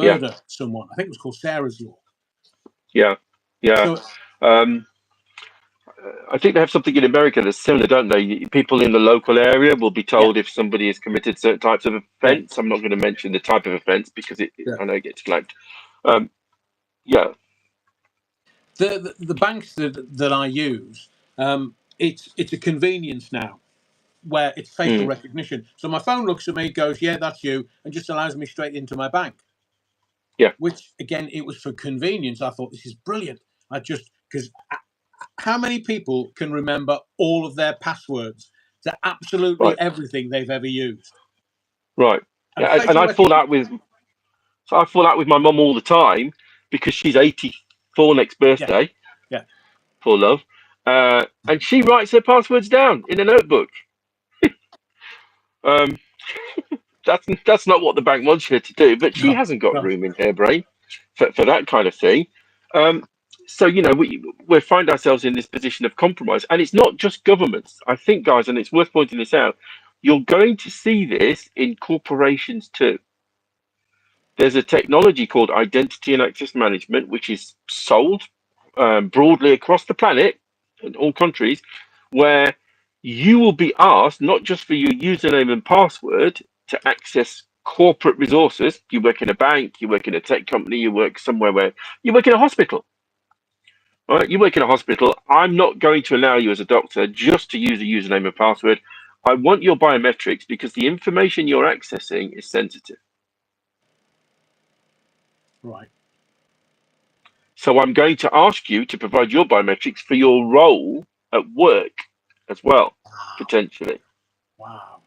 Yeah, murder someone. I think it was called Sarah's Law. yeah, yeah. So Um, I think they have something in America that's similar, don't they? People in the local area will be yeah, told if somebody has committed certain types of yeah, offence. I'm not going to mention the type of offence because yeah. I know it gets flagged. Um, yeah, The banks that I use, it's a convenience now where it's facial mm, recognition. So my phone looks at me, goes, "Yeah, that's you," and just allows me straight into my bank. yeah, Which again, it was for convenience. I thought this is brilliant. I just because how many people can remember all of their passwords to absolutely right, everything they've ever used? right. And Yeah, and facial recognition. I fall out with my mum all the time because she's 84 next Yeah, birthday, yeah. poor love, and she writes her passwords down in a notebook. Um, that's not what the bank wants her to do, but she No, hasn't got no. room in her brain for that kind of thing. So we find ourselves in this position of compromise, and it's not just governments. I think, guys, and it's worth pointing this out. You're going to see this in corporations too. There's a technology called identity and access management, which is sold broadly across the planet in all countries, where you will be asked not just for your username and password to access corporate resources. You work in a bank, you work in a tech company, you work somewhere where you work in a hospital, right? You work in a hospital. I'm not going to allow you as a doctor just to use a username and password. I want your biometrics because the information you're accessing is sensitive. Right. So I'm going to ask you to provide your biometrics for your role at work as well, potentially. Wow.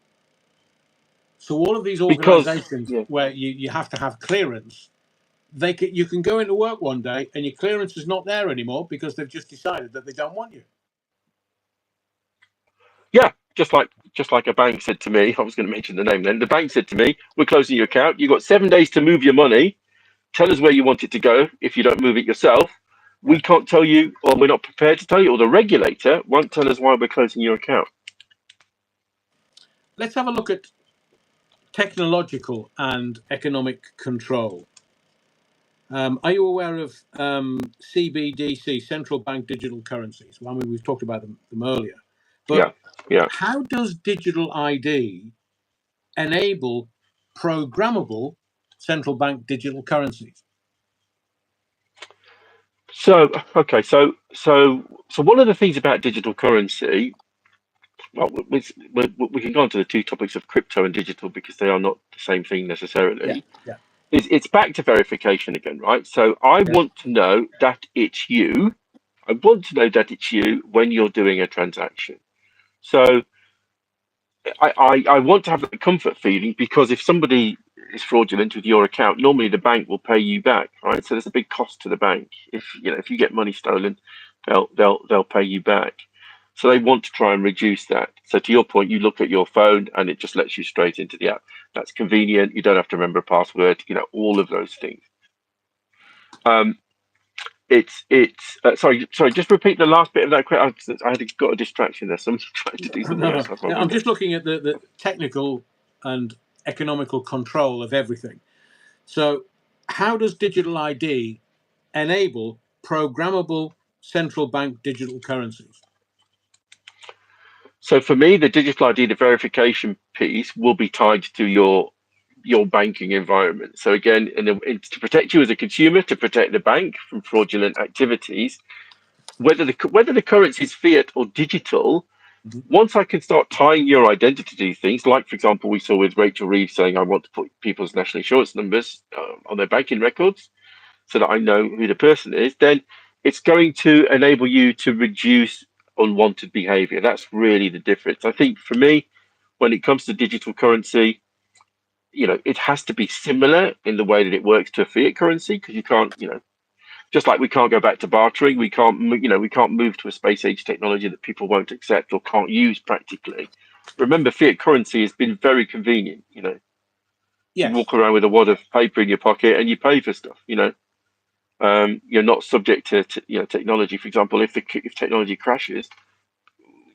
So all of these Because, organisations yeah, where you have to have clearance, you can go into work one day and your clearance is not there anymore because they've just decided that they don't want you. yeah, just like a bank said to me, I was going to mention the name then. The bank said to me, "We're closing your account. You've got 7 days to move your money. Tell us where you want it to go. If you don't move it yourself, Yeah. we can't tell you, or we're not prepared to tell you, or the regulator won't tell us why we're closing your account." Let's have a look at technological and economic control. Are you aware of CBDC, central bank digital currencies? Well, I mean, we've talked about them earlier. But Yeah, yeah. how does digital ID enable programmable central bank digital currencies? So, okay, so one of the things about digital currency, well, we can go on to the two topics of crypto and digital because they are not the same thing Yeah, necessarily. yeah, It's back to verification again, right? So I yeah. want to know that it's you. I want to know that it's you when you're doing a transaction. So I want to have that comfort feeling because if somebody is fraudulent with your account, normally the bank will pay you back, right? So there's a big cost to the bank. If you get money stolen, they'll pay you back. So they want to try and reduce that. So to your point, you look at your phone and it just lets you straight into the app. That's convenient. You don't have to remember a password. All of those things. Um, it's sorry. Just repeat the last bit of that. I had got a distraction there. Someone's trying to do No, something else. no. I can't Yeah, I'm remember. just looking at the technical and economical control of everything. So, how does digital ID enable programmable central bank digital currencies? So for me, the digital ID, the verification piece, will be tied to your banking environment. So again, it's to protect you as a consumer, to protect the bank from fraudulent activities, whether the currency is fiat or digital. Mhm. Once I can start tying your identity to things, like for example, we saw with Rachel Reeves saying, "I want to put people's national insurance numbers on their banking records so that I know who the person is," then it's going to enable you to reduce unwanted behavior. That's really the difference. I think for me, when it comes to digital currency, it has to be similar in the way that it works to a fiat currency because you can't, just like we can't go back to bartering, we can't move to a space age technology that people won't accept or can't use practically. Remember, fiat currency has been very convenient. You Yes. walk around with a wad of paper in your pocket and you pay for stuff. You're not subject to technology. For example, if technology crashes,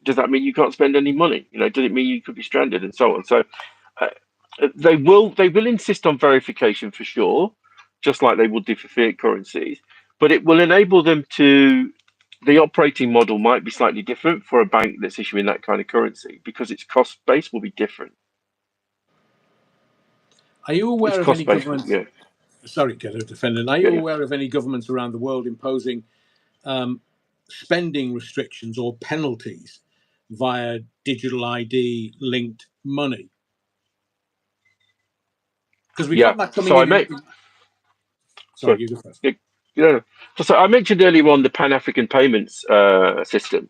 does that mean you can't spend any money? Does it mean you could be stranded and so on? So uh, they will insist on verification for sure, just like they would do for fiat currencies. But it will enable them to. The operating model might be slightly different for a bank that's issuing that kind of currency because its cost base will be different. Are you Its aware of any cost base, governments? yeah, Sorry, defendant. Are you yeah, yeah. aware of any governments around the world imposing um, spending restrictions or penalties via digital ID linked money? Because we Yeah. got that coming So I in. make Sorry, sorry. you go first. Yeah, yeah. So I mentioned earlier on the Pan African payments system.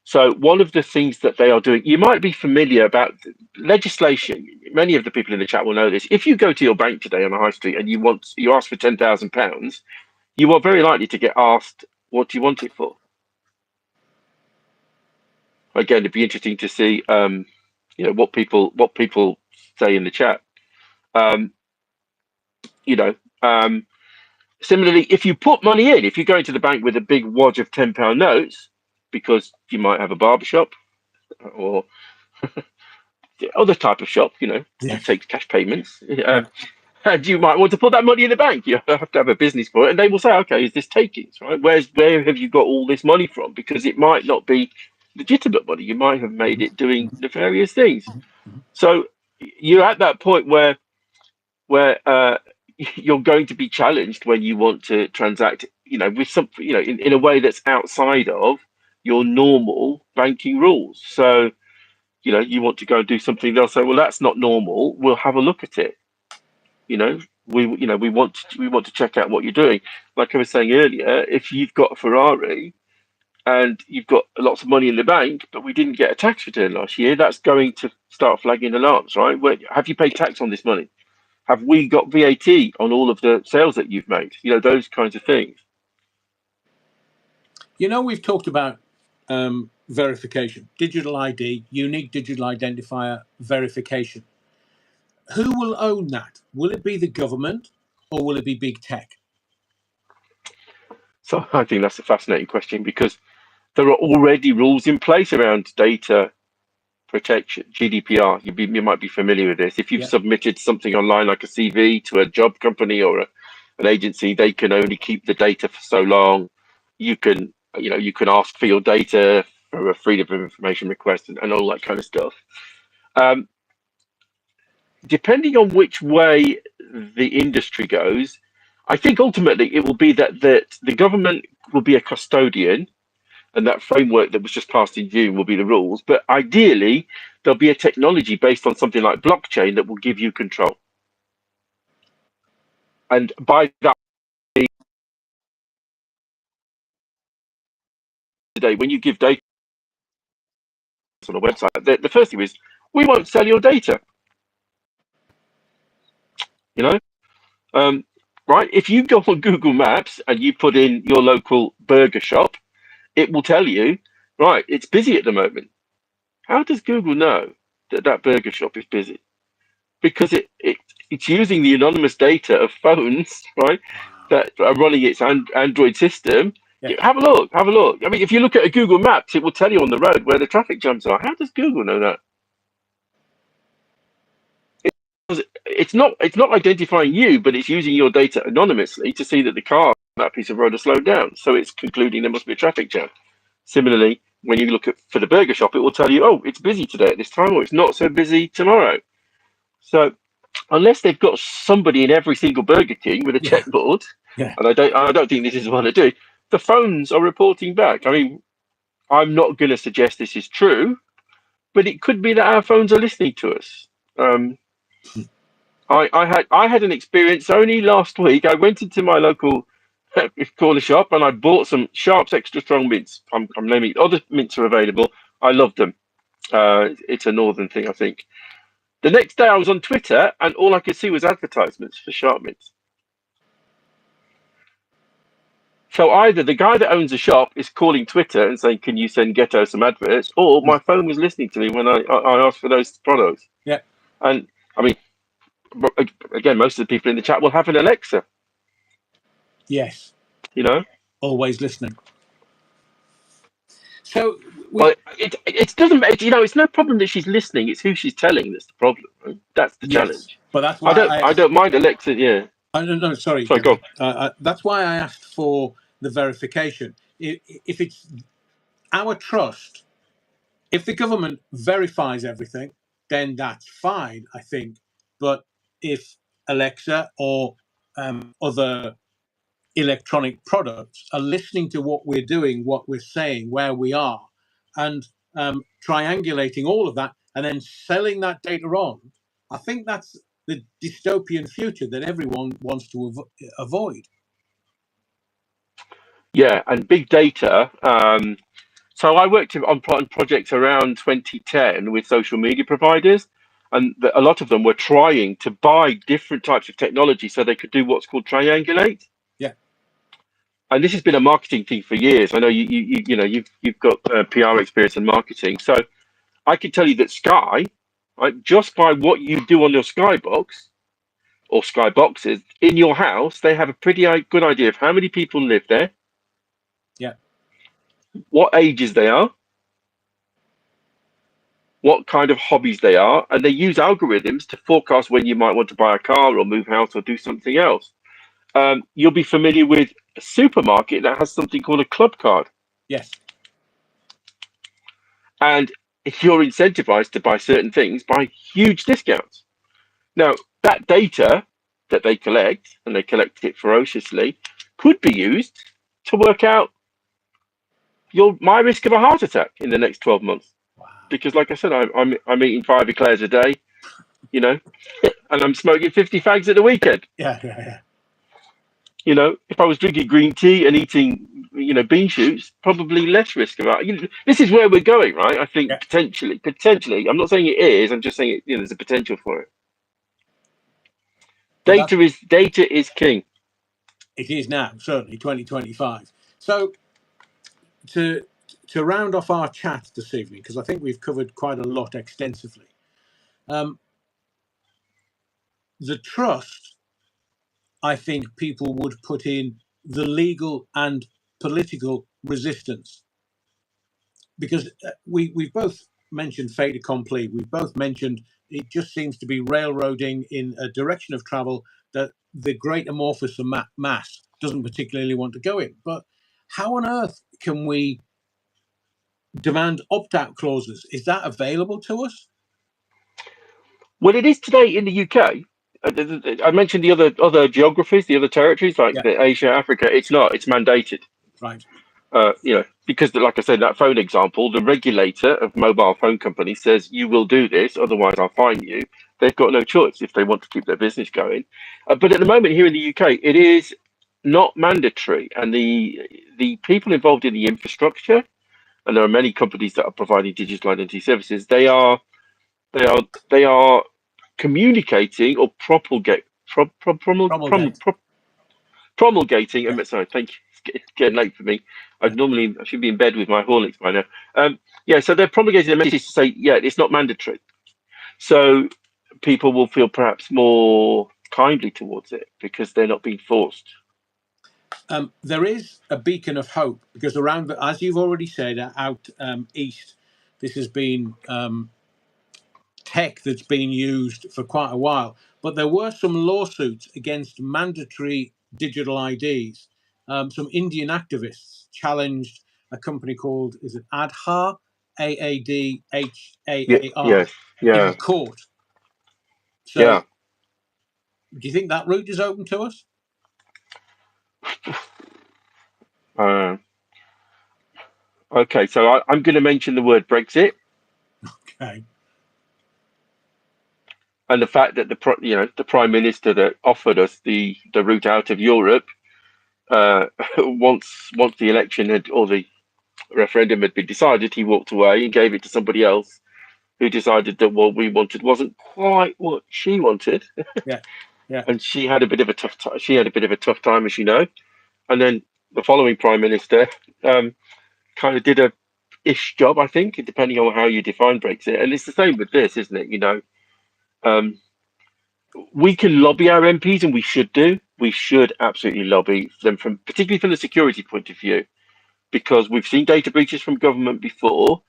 So one of the things that they are doing, you might be familiar about legislation. Many of the people in the chat will know this. If you go to your bank today on the high street and you ask for £10,000, you are very likely to get asked, "What do you want it for?" Again, it'd be interesting to see, what people say in the chat. Um, you know, um, Similarly, if you put money in, if you go into the bank with a big wad of £10 notes, because you might have a barber shop or the other type of shop, Yeah, that takes cash payments, yeah. and you might want to put that money in the bank. You have to have a business for it, and they will say, "Okay, is this takings? Right? Where have you got all this money from?" Because it might not be legitimate money. You might have made Mhm, it doing mhm, nefarious things. mhm, mhm. So you're at that point where you're going to be challenged when you want to transact with some, in a way that's outside of your normal banking rules. So, you want to go and do something, they'll say, well, that's not normal. We'll have a look at it. We want to check out what you're doing. Like I was saying earlier, if you've got a Ferrari and you've got lots of money in the bank, but we didn't get a tax return last year, that's going to start flagging alarms, right? Have you paid tax on this money? Have we got VAT on all of the sales that you've made? Those kinds of things. We've talked about verification, digital ID, unique digital identifier verification. Who will own that? Will it be the government or will it be big tech? So I think that's a fascinating question, because there are already rules in place around data protection, GDPR. You might be familiar with this. If you've Yeah. submitted something online, like a CV to a job company or an agency, they can only keep the data for so long. You can ask for your data for a freedom of information request and all that kind of stuff. Depending on which way the industry goes, I think ultimately it will be that the government will be a custodian, and that framework that was just passed in June will be the rules. But ideally, there'll be a technology based on something like blockchain that will give you control. And by that, today, when you give data on a website, the first thing is, we won't sell your data. You know, right? If you go on Google Maps and you put in your local burger shop, it will tell you, right, it's busy at the moment. How does Google know that that burger shop is busy? Because it's using the anonymous data of phones, right, that are running its Android system. Yeah. Have a look. Have a look. I mean, if you look at a Google Maps, it will tell you on the road where the traffic jams are. How does Google know that? It's not identifying you, but it's using your data anonymously to see that the car on that piece of road are slowed down. So it's concluding there must be a traffic jam. Similarly, when you look for the burger shop, it will tell you, oh, it's busy today at this time, or it's not so busy tomorrow. So unless they've got somebody in every single Burger King with a Yeah. checkboard, Yeah. and I don't think this is what they do, the phones are reporting back. I mean, I'm not going to suggest this is true, but it could be that our phones are listening to us. I had an experience only last week. I went into my local corner shop and I bought some Sharps extra strong mints. I'm naming other mints are available. I love them. It's a northern thing, I think. The next day I was on Twitter and all I could see was advertisements for Sharp mints. So either the guy that owns the shop is calling Twitter and saying, "Can you send Ghetto some adverts?" or my phone was listening to me when I asked for those products. Yeah. And I mean, again, most of the people in the chat will have an Alexa. Yes. You know, Always listening. So well, it doesn't. It's no problem that she's listening. It's who she's telling that's the problem. Right? That's the yes, challenge. but that's I why don't I I asked. don't mind Alexa. Yeah, I don't know. Sorry, sorry, go Kevin. on. That's why I asked for the verification. If it's our trust, if the government verifies everything, then that's fine, I think. But if Alexa or other electronic products are listening to what we're doing, what we're saying, where we are, and triangulating all of that and then selling that data on, I think that's the dystopian future that everyone wants to avoid. Yeah, and big data. So I worked on projects around 2010 with social media providers, and a lot of them were trying to buy different types of technology so they could do what's called triangulate. Yeah. And this has been a marketing thing for years. I know you've got PR experience in marketing, so I can tell you that Sky, right, just by what you do on your Skybox or Skyboxes in your house, they have a pretty good idea of how many people live there, Yeah. what ages they are, what kind of hobbies they are, and they use algorithms to forecast when you might want to buy a car or move house or do something else. You'll be familiar with a supermarket that has something called a club card. Yes. And if you're incentivized to buy certain things, buy huge discounts. Now, that data that they collect, and they collect it ferociously, could be used to work out my risk of a heart attack in the next 12 months. Wow. Because, like I said, I'm eating 5 eclairs a day, you know, and I'm smoking 50 fags at the weekend. Yeah. You know, if I was drinking green tea and eating, bean shoots, probably less risk of that. This is where we're going, right? I think Yeah. potentially. I'm not saying it is. I'm just saying there's a potential for it. But Data is king. it is now, certainly 2025. So to round off our chat this evening, because I think we've covered quite a lot extensively, the trust, I think people would put in the legal and political resistance, because we've both mentioned fait accompli. We've both mentioned it just seems to be railroading in a direction of travel that the great amorphous mass doesn't particularly want to go in. But how on earth can we demand opt-out clauses? Is that available to us? Well, it is today in the UK. I mentioned the other geographies, the other territories like Yeah, the Asia, Africa. It's not. It's mandated. right. Because like I said, that phone example, the regulator of mobile phone companies says you will do this, otherwise I'll fine you. They've got no choice if they want to keep their business going. But at the moment here in the UK, it is not mandatory, and the people involved in the infrastructure, and there are many companies that are providing digital identity services. They are communicating or Promulgate. promulgating. Yeah, Sorry, thank you. It's getting late for me. I yeah. should be in bed with my Horlicks by now. So they're promulgating a message to say, yeah, it's not mandatory. So people will feel perhaps more kindly towards it because they're not being forced. There is a beacon of hope, because around, as you've already said, out east, this has been tech that's been used for quite a while. But there were some lawsuits against mandatory digital IDs. Some Indian activists challenged a company called, is it Aadhaar, Yeah, AADHAAR, yes, in yeah, court. yeah. So do you think that route is open to us? Okay, so I'm going to mention the word Brexit Okay. and the fact that the prime minister that offered us the route out of Europe, once the election had or the referendum had been decided, he walked away and gave it to somebody else who decided that what we wanted wasn't quite what she wanted, Yeah. Yeah. and she had a bit of a tough time. She had a bit of a tough time, as you know. And then the following prime minister kind of did a ish job, I think, depending on how you define Brexit. And it's the same with this, isn't it? Um, we can lobby our MPs, and we should do. We should absolutely lobby them particularly from the security point of view, because we've seen data breaches from government before.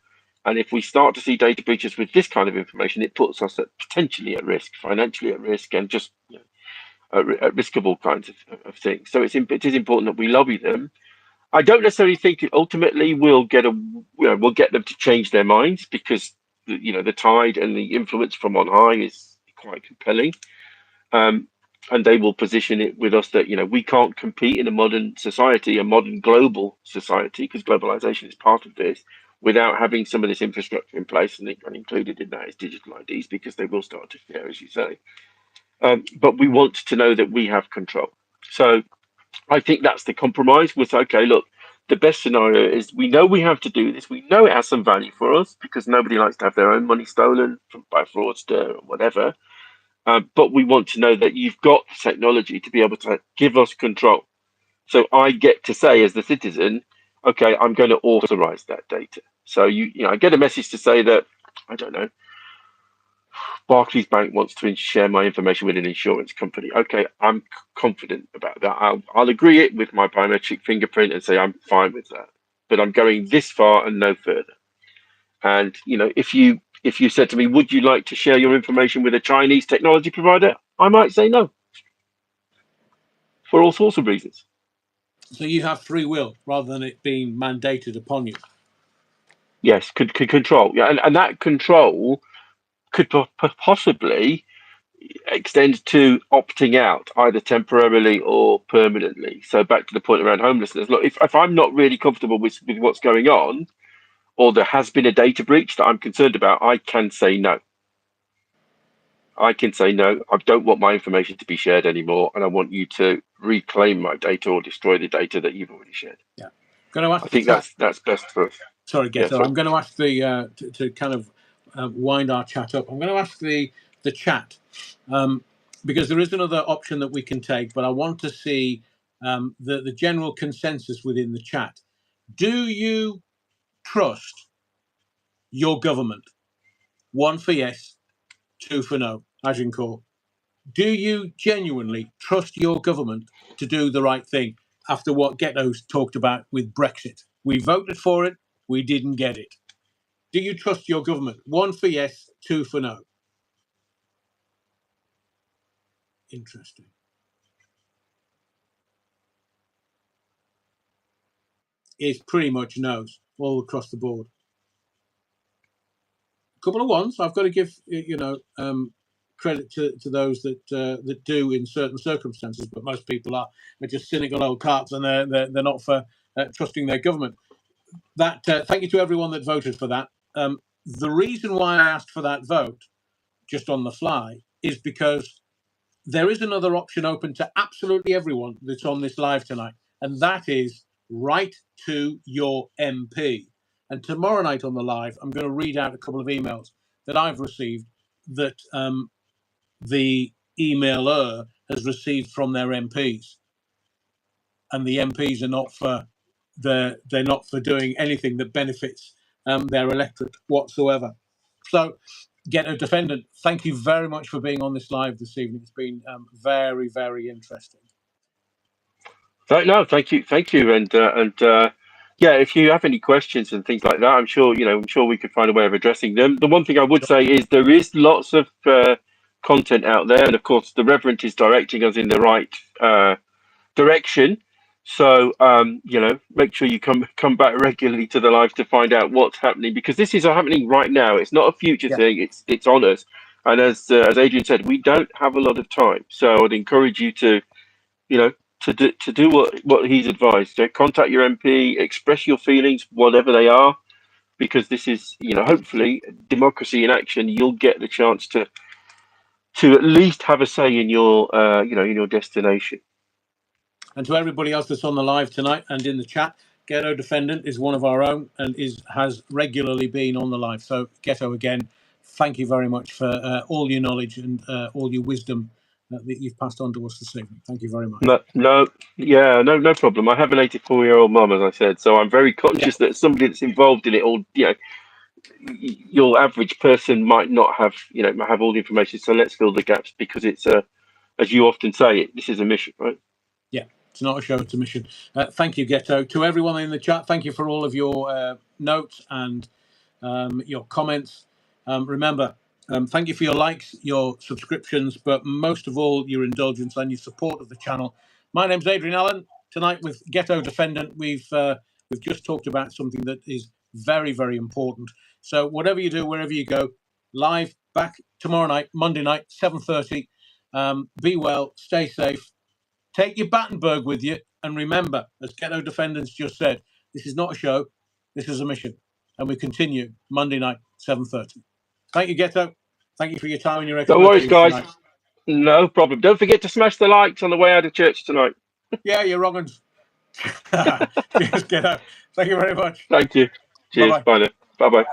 And if we start to see data breaches with this kind of information, it puts us potentially at risk, financially at risk, and just at risk of all kinds of things. So it is important that we lobby them. I don't necessarily think ultimately we'll get them to change their minds, because the tide and the influence from on high is quite compelling. And they will position it with us that we can't compete in a modern society, a modern global society, because globalization is part of this, without having some of this infrastructure in place, and included in that is digital IDs, because they will start to fear, as you say. But we want to know that we have control. So I think that's the compromise. With okay, look, the best scenario is we know we have to do this. We know it has some value for us, because nobody likes to have their own money stolen by a fraudster or whatever. But we want to know that you've got the technology to be able to give us control. So I get to say, as the citizen, okay, I'm going to authorize that data. So I get a message to say that, I don't know, Barclays Bank wants to share my information with an insurance company. Okay, I'm confident about that. I'll agree it with my biometric fingerprint and say I'm fine with that. But I'm going this far and no further. And if you said to me, would you like to share your information with a Chinese technology provider? I might say no, for all sorts of reasons. So you have free will rather than it being mandated upon you. Yes, could control. Yeah, and that control could possibly extends to opting out either temporarily or permanently. So back to the point around homelessness. Look, if I'm not really comfortable with what's going on, or there has been a data breach that I'm concerned about, I can say no. I can say no. I don't want my information to be shared anymore, and I want you to reclaim my data or destroy the data that you've already shared. Yeah, going to ask I think that's best for us. Sorry, Yeah, Ghetto. I'm going to ask the to kind of wind our chat up. I'm going to ask the chat because there is another option that we can take, but I want to see the general consensus within the chat. Do you trust your government? 1 for yes, 2 for no. Adrian Core. Do you genuinely trust your government to do the right thing after what Ghetto's talked about with Brexit? We voted for it, we didn't get it. Do you trust your government? 1 for yes, 2 for no. Interesting. It's pretty much no's all across the board. A couple of ones. I've got to give credit to those that do in certain circumstances, but most people are just cynical old carts, and they're not for trusting their government. That thank you to everyone that voted for that. The reason why I asked for that vote, just on the fly, is because there is another option open to absolutely everyone that's on this live tonight, and that is write to your MP. And tomorrow night on the live, I'm going to read out a couple of emails that I've received that the emailer has received from their MPs, and the MPs are not for they're not for doing anything that benefits their electorate whatsoever. So, Ghetto Defendant, thank you very much for being on this live this evening. It's been very, very interesting. No, thank you, and yeah, if you have any questions and things like that, I'm sure we could find a way of addressing them. The one thing I would say is there is lots of content out there, and of course, the Reverend is directing us in the right direction. So make sure you come back regularly to the live to find out what's happening, because this is happening right now. It's not a future thing. It's on us. And as Adrian said, we don't have a lot of time. So I'd encourage you to to do what he's advised. Contact your MP, express your feelings, whatever they are, because this is hopefully democracy in action. You'll get the chance to at least have a say in your in your destination. And to everybody else that's on the live tonight and in the chat, Ghetto Defendant is one of our own and has regularly been on the live. So Ghetto, again, thank you very much for all your knowledge and all your wisdom that you've passed on to us this evening. Thank you very much. No problem. I have an 84-year-old mum, as I said, so I'm very conscious that somebody that's involved in it all, your average person might not have have all the information. So let's fill the gaps, because it's as you often say, this is a mission, right? Yeah, it's not a show, it's a mission. Thank you, Ghetto. To everyone in the chat, thank you for all of your notes and your comments. Remember, thank you for your likes, your subscriptions, but most of all, your indulgence and your support of the channel. My name's Adrian Allen. Tonight with Ghetto Defendant, we've just talked about something that is very, very important. So whatever you do, wherever you go, live back tomorrow night, Monday night, 7:30. Be well, stay safe. Take your Battenberg with you, and remember, as Ghetto Defendants just said, this is not a show, this is a mission. And we continue Monday night, 7:30. Thank you, Ghetto. Thank you for your time and your expertise. No worries, guys. Tonight. No problem. Don't forget to smash the likes on the way out of church tonight. Yeah, you're wrong. Cheers, Ghetto. Thank you very much. Thank you. Cheers. Bye-bye. Bye now. Bye-bye.